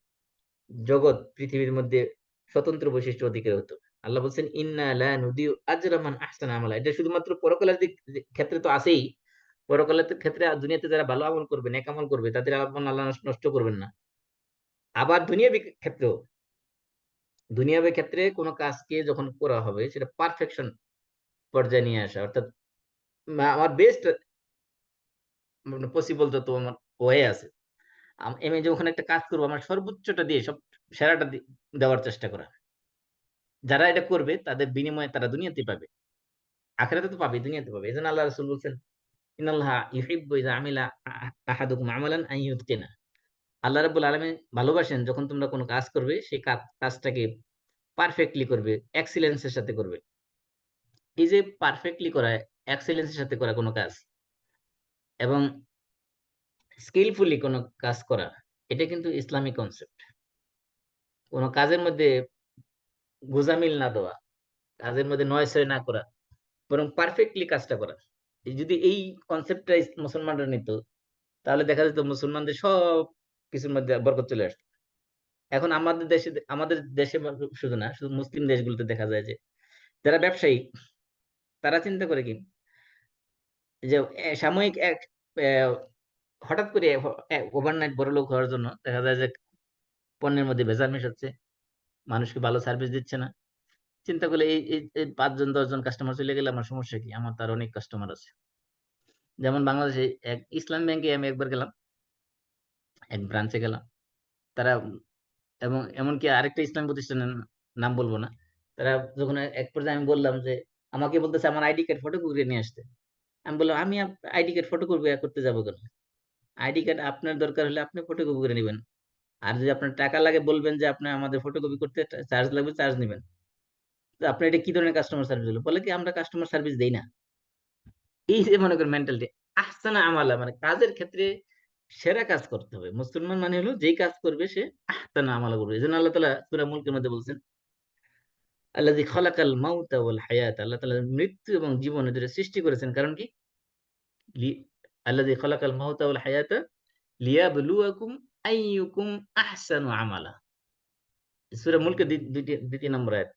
জগৎ পৃথিবীর মধ্যে স্বতন্ত্র বৈশিষ্ট্য অধিকারী হতো। আল্লাহ বলছেন, ইন্না লা নুদিউ আজরা মান আহসানা আমালা। এটা শুধুমাত্র পরকালের ক্ষেত্রে তো আছেই। পরকালের ক্ষেত্রে দুনিয়াতে যারা ভালো আমল করবে, নেক আমল করবে, তাদের আমল আল্লাহ নষ্ট করবেন না। আবার দুনিয়াবী ক্ষেত্রে কোন কাজকে যখন করা হবে সেটা পারফেকশন পর্যায়ে নিয়ে আসা। অর্থাৎ আমার বেস্ট পসিবল যত আমার ওয়ে আছে। আমি যখন একটা কাজ করব আমার সর্বোচ্চটা দিয়ে সেরাটা দেওয়ার চেষ্টা করা। যারা এটা করবে তাদের বিনিময়ে তারা দুনিয়াতে পাবে। আখিরাতে তো পাবে, দুনিয়াতে পাবে। এজন্য আল্লাহ রাসূল বলছেন, ইন্নাল্লাহা ইউহিব্বু ইযা আমিলা আহাদুকুম আমালান আন ইউতকিনা। আল্লাহ রাব্বুল আলামিন ভালোবাসেন যখন তোমরা কোন কাজ করবে সেই কাজটাকে পারফেক্টলি করবে, এক্সিলেন্স এর সাথে করবে। এই যে পারফেক্টলি করা, এক্সেলেন্স এর সাথে করা কোন কাজ এবং স্কিলফুলি কোন কাজ করা, এটা কিন্তু ইসলামিক কনসেপ্ট। কোন কাজের মধ্যে গোঁজামিল না দেওয়া, কাজের মধ্যে নয়-ছয় না করা, বরং পারফেক্টলি কাজটা করা। যদি এই কনসেপ্টটা মুসলমানরা নিত, তাহলে দেখা যেত মুসলমানদের সব কিছুর মধ্যে বরকত চলে আসতো। এখন আমাদের দেশে শুধু না, শুধু মুসলিম দেশগুলোতে দেখা যায় যে যারা ব্যবসায়ী তারা চিন্তা করে কি যে সাময়িক এক আহ, হঠাৎ করে ওভারনাইট বড়লোক হওয়ার জন্য দেখা যায় যে পণ্যের মধ্যে ভেজাল মেশাচ্ছে, মানুষকে ভালো সার্ভিস দিচ্ছে না। চিন্তা করলে এই ৫ জন ১০ জন কাস্টমার চলে গেলে আমার সমস্যা কি? আমার তার অনেক কাস্টমার আছে। যেমন বাংলাদেশে এক ইসলাম ব্যাংকে আমি একবার গেলাম, এক ব্রাঞ্চে গেলাম। তারা এবং এমনকি আরেকটা ইসলামী প্রতিষ্ঠানের নাম বলবো না। তারা যখন এক পর্যায়ে আমি বললাম যে আমাকে বলতেছে আমার আইডি কার্ড ফটোকপি করে নিয়ে আসতে। আমি বললাম, আমি আইডি কার্ড ফটোকপি করতে যাবো কেন? আইডি কার্ড আপনার দরকার হলে আপনি ফটোকপি করে নিবেন। আর যদি আপনার টাকা লাগে বলবেন যে আপনি আমাদের ফটোকপি করতে চার্জ লাগবে, চার্জ নিবেন। তো আপনার এটা কি ধরনের কাস্টমার সার্ভিস হলো? বলে কি আমরা কাস্টমার সার্ভিস দেই না। এই যে মনে করেন মেন্টালিটি, আহসানা আমালা মানে কাজের ক্ষেত্রে সেরা কাজ করতে হবে। মুসলমান মানে হলো যেই কাজ করবে সে আহসানা আমালা করবে। এজন্য আল্লাহ তাআলা সূরা মুলকের মধ্যে বলছেন, আল্লাযী খালাকাল মাউতা ওয়াল হায়াত। আল্লাহ তাআলা মৃত্যু এবং জীবন এদের সৃষ্টি করেছেন। কারণ কি? লি আল্লাযী খালাকাল মাউতা ওয়াল হায়াতা লিয়াবলুয়াকুম আইয়ুকুম আহসানু আমালা। সূরা মুলকের ২য় নম্বর আয়াত।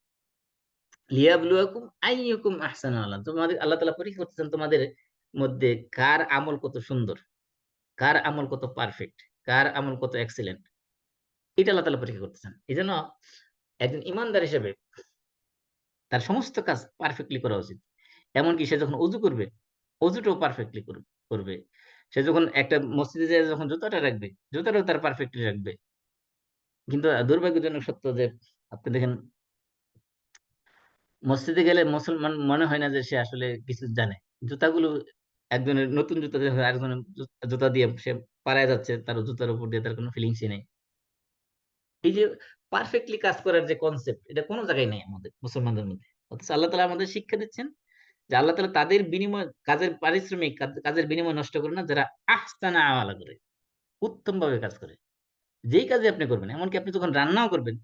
লিয়াবলুয়াকুম আইয়ুকুম আহসানু আমালা। তোমাদের আল্লাহ তাআলা পরীক্ষা করতেছেন তোমাদের মধ্যে কার আমল কত সুন্দর, কার আমল কত পারফেক্ট, কার আমল কত এক্সিলেন্ট। এটা আল্লাহ তাআলা পরীক্ষা করতেছেন। এজন্য একজন ইমানদার হিসেবে তার সমস্ত কাজ পারফেক্টলি করা উচিত। এমনকি সে যখন ওযু করবে, ওযুটাও পারফেক্টলি করবে। সে যখন একটা মসজিদে যেয়ে যখন জুতাটা রাখবে, জুতাটাও তার পারফেক্টলি রাখবে। কিন্তু দুর্ভাগ্যজনক সত্য যে আপনি দেখেন মসজিদে গেলে মুসলমান মনে হয় না যে সে আসলে কিছু জানে। জুতাগুলো একজনের নতুন জুতা দিয়ে আরেকজনের জুতা দিয়ে সে পালায় যাচ্ছে, তার জুতার উপর দিয়ে তার কোনো ফিলিংসই নেই। এই যে পারফেক্টলি কাজ করার যে কনসেপ্ট, এটা কোন জায়গায় নাই আমাদের মুসলমানদের মধ্যে। অথচ আল্লাহ তাআলা আমাদের শিক্ষা দিচ্ছেন যে আল্লাহ তাআলা তাদের বিনিময় কাজের পারিশ্রমিক কাজের বিনিময় নষ্ট করে না যারা আহসানা আমালা করে, উত্তমভাবে কাজ করে। যেই কাজে আপনি করবেন, এমনকি আপনি যখন রান্নাও করবেন,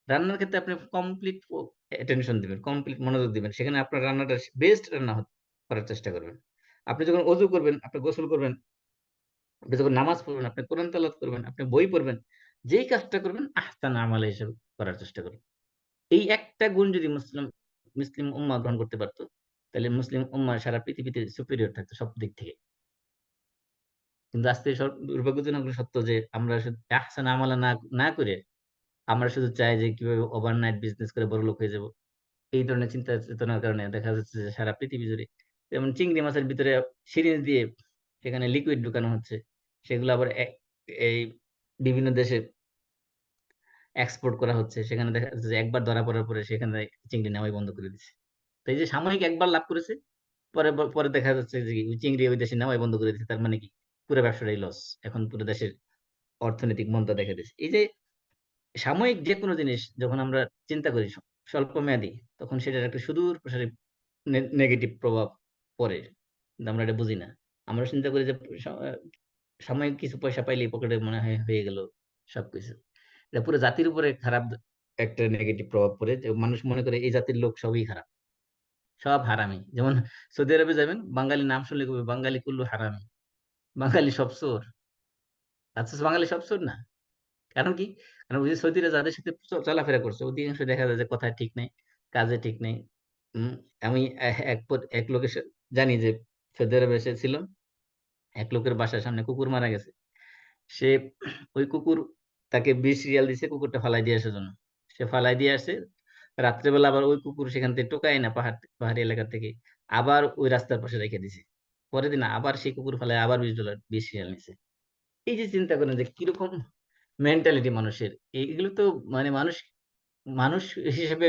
রান্নার ক্ষেত্রে আপনি কমপ্লিট অ্যাটেনশন দিবেন, কমপ্লিট মনোযোগ দিবেন। সেখানে আপনার রান্নাটা বেস্ট রান্না করার চেষ্টা করবেন। আপনি যখন ওযু করবেন, আপনি গোসল করবেন, আপনি যখন নামাজ পড়বেন, আপনি কোরআন তেলাওয়াত করবেন, আপনি বই পড়বেন, যেই কাজটা করবেন আহসান আমালা হিসেবে করার চেষ্টা করবেন। এই একটা গুণ যদি মুসলিম উম্মাহ গ্রহণ করতে পারত, তাহলে মুসলিম উম্মাহ সারা পৃথিবীতে সুপিরিয়র থাকতো সব দিক থেকে। কিন্তু আজকে দুর্ভাগ্যজনক সত্য যে আমরা শুধু আহসান আমালা না করে আমরা শুধু চাই যে কিভাবে ওভারনাইট বিজনেস করে বড়লোক হয়ে যাব। এই ধরনের চিন্তা চেতনার কারণে দেখা যাচ্ছে যে সারা পৃথিবী জুড়ে যেমন চিংড়ি মাছের ভিতরে সিরিঞ্জ দিয়ে সেখানে লিকুইড ঢুকানো হচ্ছে। সেগুলো আবার এই বিভিন্ন দেশে এক্সপোর্ট করা হচ্ছে। সেখানে দেখা যাচ্ছে যে একবার ধরা পড়ার পরে সেখানে চিংড়ি নেওয়াই বন্ধ করে দিচ্ছে। তো এই যে সাময়িক একবার লাভ করেছে, পরে দেখা যাচ্ছে যে ওই চিংড়ি ওই দেশে নেওয়াই বন্ধ করে দিচ্ছে। তার মানে কি? পুরো ব্যবসাটাই লস। এখন পুরো দেশের অর্থনৈতিক মন্দা দেখা দিচ্ছে। এই যে সাময়িক যেকোনো জিনিস যখন আমরা চিন্তা করি স্বল্পমেয়াদী, তখন সেটার একটা সুদূর প্রসারী নেগেটিভ প্রভাব পড়ে। কিন্তু আমরা এটা বুঝি না। আমরা চিন্তা করি যে স আ সাময়িক কিছু পয়সা পাইলেই পকেটে মনে হয় হয়ে গেল সবকিছু। এটা পুরো জাতির উপরে খারাপ একটা নেগেটিভ প্রভাব পড়ে যে মানুষ মনে করে এই জাতির লোক সবই খারাপ। সব হারামি। যেমন সৌদি আরবে যাবেন, বাঙালি নাম শুনলে কইবে বাঙালি কুল্লু হারামি। বাঙালি সব চোর। অথচ বাঙালি সব চোর না। কারণ কি? কারণ ওই যে সৌদিরা যাদের সাথে চলাফেরা করছে অধিকাংশ দেখা যায় যে কথায় ঠিক নাই, কাজে ঠিক নাই। উম আমি এক লোকের জানি যে সৌদি আরবে সে ছিল। এক লোকের বাসার সামনে কুকুর মারা গেছে। সে ওই কুকুর তাকে 20 রিয়াল দিছে কুকুরটা ফালাই দিয়ে আসার জন্য। সে ফালাই দিয়ে আসে। রাত্রেবেলা আবার ওই কুকুর সেখান থেকে টোকাই না পাহাড়ি এলাকা থেকে আবার ওই রাস্তার পাশে রেখে দিছে। পরের দিন আবার সেই কুকুর ফালায় আবার $20 20 রিয়াল নিছে। এই যে চিন্তা করেন যে কিরকম মেন্টালিটি মানুষের, এইগুলো তো মানে মানুষ মানুষ হিসেবে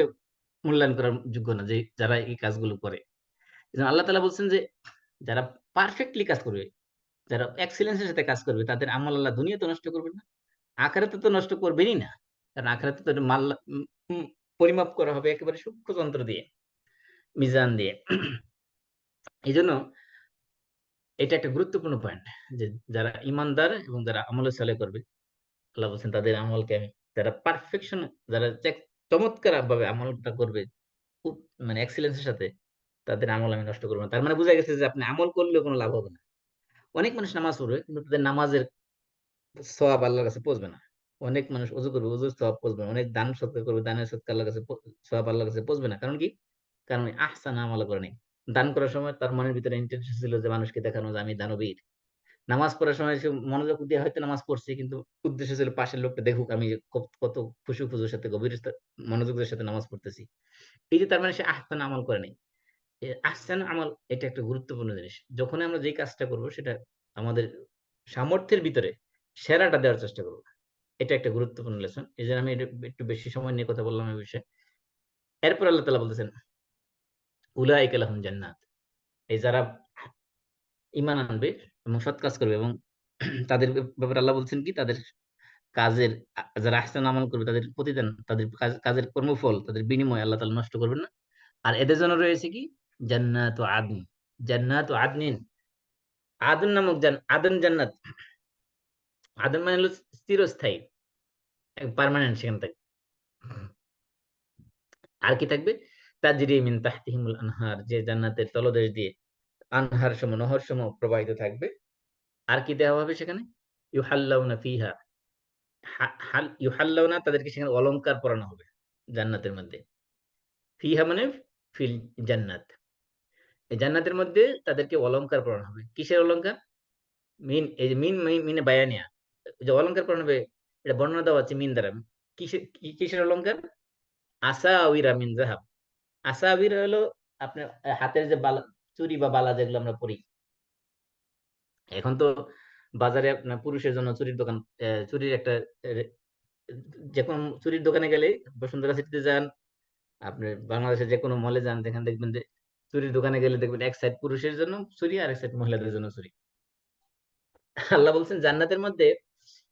মূল্যায়ন করার যোগ্য না যে যারা এই কাজগুলো করে। এজন্য আল্লাহ তাআলা বলছেন যে যারা পারফেক্টলি কাজ করবে, যারা এক্সেলেন্স এর সাথে কাজ করবে তাদের আমল আল্লাহ দুনিয়াতে নষ্ট করবেন না। আখিরাতে তো নষ্ট করবেনই না। কারণ আখিরাতে তো এটা পরিমাপ করা হবে একেবারে সূক্ষ্ম যন্ত্র দিয়ে, মিজান দিয়ে। এইজন্য এটা একটা গুরুত্বপূর্ণ পয়েন্ট যে যারা ইমানদার এবং যারা আমলে সালে করবে, আল্লাহ বলছেন তাদের আমলকে আমি, যারা পারফেকশন, যারা চমৎকার ভাবে আমলটা করবে খুব মানে এক্সেলেন্স এর সাথে, তাদের আমল আমি নষ্ট করবো না। তার মানে বোঝা গেছে যে আপনি আমল করলেও কোনো লাভ হবে না। অনেক মানুষ নামাজ পড়বে কিন্তু তাদের নামাজের সওয়াব আল্লাহর কাছে পৌঁছবে না। অনেক মানুষ ওযু করবে, ওযুর সওয়াব পৌঁছবে না। অনেক দান সদকা করবে, দানের সদকা আল্লাহর কাছে সওয়াব আল্লাহর কাছে পৌঁছবে না। কারণ কি? কারণ ওই আহসান আমল করে নাই। দান করার সময় তার মনের ভিতরে ইন্টেনশন ছিল যে মানুষকে দেখানো যে আমি দানবীর। নামাজ পড়ার সময় সে মনোযোগ দিয়ে হয়তো নামাজ পড়ছে কিন্তু উদ্দেশ্য ছিল পাশের লোকটা দেখুক আমি যে কত খুশু-খুজুর সাথে মনোযোগের সাথে নামাজ পড়তেছি। এই যে তার মানে সে আহসান আমল করে নাই। আহসান আমল এটা একটা গুরুত্বপূর্ণ জিনিস। যখনই আমরা যেই কাজটা করব সেটা আমাদের সামর্থ্যের ভিতরে সেরাটা দেওয়ার চেষ্টা করব। এটা একটা গুরুত্বপূর্ণ লেসন। এজন্য আমি এটা একটু বেশি সময় নিয়ে কথা বললাম এই বিষয়ে। এরপর আল্লাহ তাআলা বলতেছেন, উলাইকা লাহুম জান্নাত। এই যারা ঈমান আনবে এবং সৎ কাজ করবে এবং তাদের ব্যাপারে আল্লাহ বলছেন কি তাদের কাজের যারা আহসান আমল করবে তাদের প্রতিদান, তাদের কাজের কর্মফল, তাদের বিনিময় আল্লাহ তাআলা নষ্ট করবেন না। আর এদের জন্য রয়েছে কি? জান্নাতু আদন। জান্নাতু আদনিন। আদন নামক আদন জান্নাত। আদন মানে হলো চিরস্থায়ী, পার্মানেন্ট সেখানে থাকবে। আর কি থাকবে? তাজরি মিন তাহতিহিমুল আনহার, যে জান্নাতের তলদেশ দিয়ে আনহার সমূহ, নহর সমূহ প্রবাহিত থাকবে। আর কি দেওয়া হবে সেখানে? ইউহাল্লাউনা ফিহা, ইউহাল্লাউনা তাদেরকে সেখানে অলংকার পরানো হবে জান্নাতের মধ্যে। ফিহা মানে ফিল জান্নাত। এই জান্নাতের মধ্যে তাদেরকে অলংকার পরানো হবে। কিসের অলংকার? মিন, এই যে মিনে বায়ানিয়া, যে অলংকার পরানো হবে এটা বর্ণনা দেওয়া আছে মিন দ্বারা। কিসের অলংকার? আসাউইরা মিন যাহাব। আসাউইর হলো আপনার হাতের যে বালা, চুড়ি বা বালা যেগুলো আমরা পরি। এখন তো বাজারে আপনার পুরুষের জন্য চুরির দোকান, চুরির একটা যে কোনো চুরির দোকানে গেলে, বসুন্ধরা সিটিতে যান, আপনি বাংলাদেশের যে কোনো মলে যান, যেখানে দেখবেন যে চুরির দোকানে গেলে দেখবেন এক সাইড পুরুষের জন্য চুরি আর এক সাইড মহিলাদের জন্য চুরি। আল্লাহ বলছেন জান্নাতের মধ্যে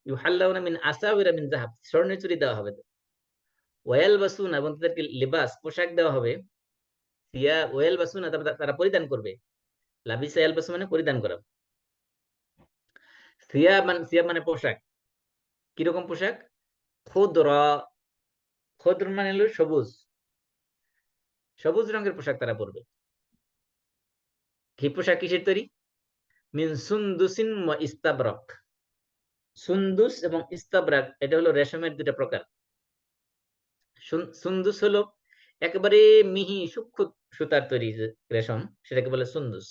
ইউহাল্লাউনা মিন আসাউইরা মিন যাহাব, স্বর্ণের চুরি দেওয়া হবে। ওয়ায়ালবাসুনা, এবং তাদেরকে লিবাস পোশাক দেওয়া হবে। ওয়ায়ালবাসুনা তারা পরিধান করবে। লাবিসা ইয়ালবাসু মানে পরিধান করা। সিয়াব মানে পোশাক। কিরকম পোশাক? খুদরা। খুদর মানে হলো সবুজ, সবুজ রঙের পোশাক তারা পরবে। কি পোশাক কিসের তৈরি? মিন সুন্দুসিন ওয়া ইস্তাবরাক। সুন্দুস এবং ইস্তাবরাক এটা হলো রেশমের দুটা প্রকার। সুন্দুস হলো একেবারে মিহি সূক্ষ্ম সুতার তৈরি যে রেশম, সেটাকে বলে সুন্দুস।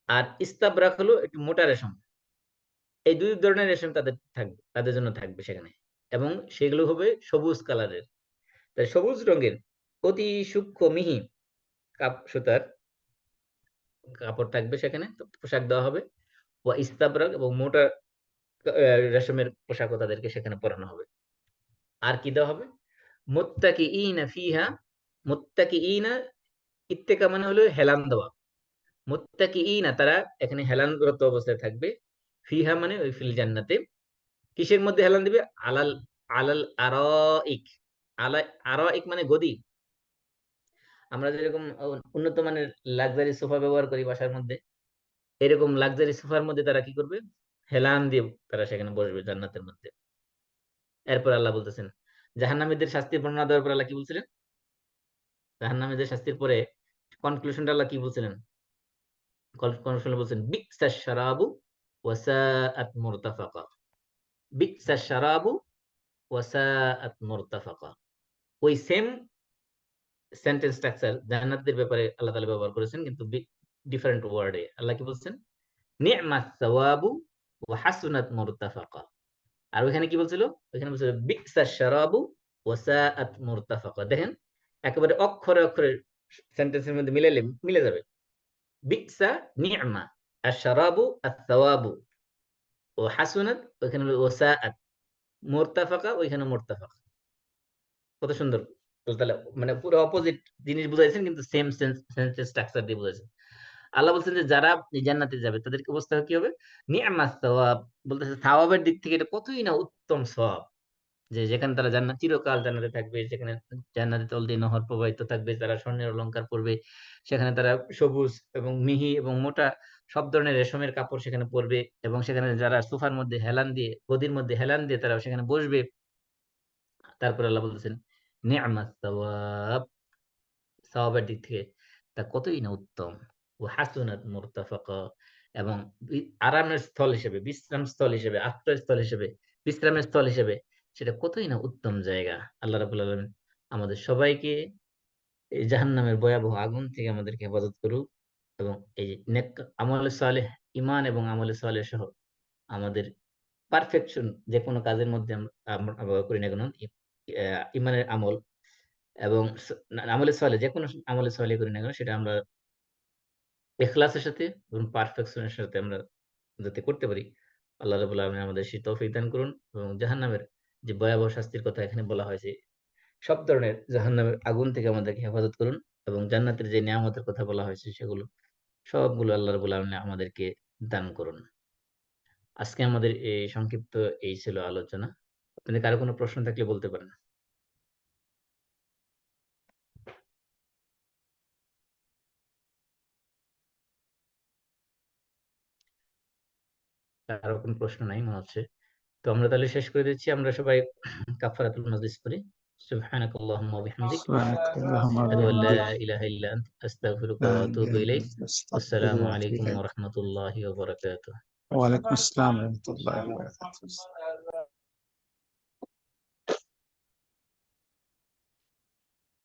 আর ইস্তাবরাক হলো একটু মোটা রেশম। এই দুই ধরনের রেশম তাদের থাকবে, তাদের জন্য থাকবে সেখানে। এবং সেগুলো হবে সবুজ কালারের। তাই সবুজ রঙের অতি সূক্ষ্ম মিহি সুতার কাপড় থাকবে সেখানে, পোশাক দেওয়া হবে। ওয়া ইস্তাবরাক, এবং মোটা রেশমের পোশাকও তাদেরকে সেখানে পরানো হবে। আর কি দেওয়া হবে? মুত্তাকিঈনা ফিহা। মুত্তাকিঈনা, ইত্তেকা মানে হলো হেলান দেওয়া। মুত্তাকিঈনা তারা এখানে হেলানরত অবস্থায় থাকবে। ফিহা মানে ওই ফিল জান্নাতে। কিসের মধ্যে হেলান দিবে? আলাল আলাল আরাইক। আরাইক মানে গদি। আমরা যেরকম উন্নত মানের লাক্সারি সোফা ব্যবহার করি বাসার মধ্যে, এরকম লাক্সারি সোফার মধ্যে তারা কি করবে? হেলান দিয়ে তারা সেখানে বসবে জান্নাতের মধ্যে। এরপর আল্লাহ বলতেছেন জাহান্নামীদের শাস্তির বর্ণনা দেওয়ার পর আল্লাহ কি বলছিলেন? জাহান্নামীদের শাস্তির পরে কনক্লুশনটা আল্লাহ কি বলছিলেন? কনক্লুশনে বলছেন বিকসাস শারাবু ওয়া সাআত মুরতাফাকা। বিকসাস শারাবু ওয়া সাআত মুরতাফাকা। ওই সেম সেন্টেন্স স্ট্রাকচার জান্নাতীদের ব্যাপারে আল্লাহ তাআলা ব্যবহার করেছেন, কিন্তু ডিফারেন্ট ওয়ার্ডে। আল্লাহ কি বলছেন? নি'মাস সাওয়াবু ওয়া হাসুনাত মুরতাফাকা। আর ওইখানে কি বলছিল? ওইখানে বলছিল বি'সাশ শারাবু ওয়া সাআত মুরতাফাকা। দেখেন একেবারে অক্ষরে, অক্ষরে সেন্টেন্সের মধ্যে মিলাইলে মিলে যাবে। বি'সা নি'মা, আশ-শারাবু আস-সাওয়াবু, ও হাসুনাত ওইখানে হলো ওয়া সাআত, মুরতাফাকা ওইখানে মুরতাফাকা। কত সুন্দর! তো তাহলে মানে পুরো অপোজিট জিনিস বুঝাইছেন কিন্তু সেম সেন্টেন্স স্ট্রাকচার দিয়ে বুঝাইছেন। আল্লাহ বলছেন যে যারা এই জান্নাতে যাবে তাদের অবস্থা কি হবে? নি'মাস সাওয়াব, বলতেছে সওয়াবের দিক থেকে এটা কতই না উত্তম সওয়াব। যে যেখানে তারা জান্নাত চিরকাল জান্নাতে থাকবে, সেখানে জান্নাতের তল দিয়ে নহর প্রবাহিত থাকবে, তারা স্বর্ণের অলংকার পরবে, সেখানে তারা সবুজ এবং মিহি এবং মোটা সব ধরনের রেশমের কাপড় সেখানে পরবে এবং সেখানে যারা সোফার মধ্যে হেলান দিয়ে, গদির মধ্যে হেলান দিয়ে তারা সেখানে বসবে। তারপরে আল্লাহ বলতেছেন নি'মাস সাওয়াব, সওয়াবের দিক থেকে তা কতই না উত্তম। ও হাসুনাত মুরতাফাকা, এবং আরামের স্থল হিসেবে, বিশ্রাম স্থল হিসেবে, আশ্রয়স্থল হিসেবে, বিশ্রামের স্থল হিসেবে সেটা কতই না উত্তম জায়গা। আল্লাহ রাব্বুল আলামিন আমাদের সবাইকে এই জাহান্নামের ভয়াবহ আগুন থেকে আমাদেরকে হেফাজত করুক এবং এই যে নেক আমলে সালেহ, ঈমান এবং আমলে সালেহ সহ আমাদের পারফেকশন যেকোনো কাজের মধ্যে আমরা করি না কেন, ঈমানের আমল এবং আমলে সালেহ যেকোনো আমলে সালেহ করি না কেন সেটা আমরা ইখলাসের সাথে এবং পারফেকশনের সাথে আমরা যাতে করতে পারি, আল্লাহ রাব্বুল আলামিন আমাদের সেই তৌফিক দান করুন এবং জাহান্নামের যে ভয়াবহ শাস্তির কথা এখানে বলা হয়েছে, সব ধরনের জাহান্নামের আগুন থেকে আমাদেরকে হেফাজত করুন এবং জান্নাতের যে নিয়ামতের কথা বলা হয়েছে সেগুলো সবগুলো আল্লাহ রাব্বুল আলামিন আমাদেরকে দান করুন। আজকে আমাদের এই সংক্ষিপ্ত এই ছিল আলোচনা। আপনাদের কারো কোনো প্রশ্ন থাকলে বলতে পারেন। কারো কোনো প্রশ্ন নাই মনে হচ্ছে। তো আমরা তাহলে শেষ করে দিচ্ছি। আমরা সবাই কাফারাতুল মাজলিস করি। সুবহানাকাল্লাহুম্মা ওয়া বিহামদিক سبحانك اللهم আশহাদু আল্লা وبحمدك ইলাহা ইল্লা আনতা আস্তাগফিরুকা لا ওয়া إله আতুবু إلا ইলাইক। أنت أستغفرك আসসালামু وأتوب আলাইকুম إليك ওয়া রাহমাতুল্লাহি ওয়া বারাকাতুহু। وعليكم السلام ورحمة الله وبركاته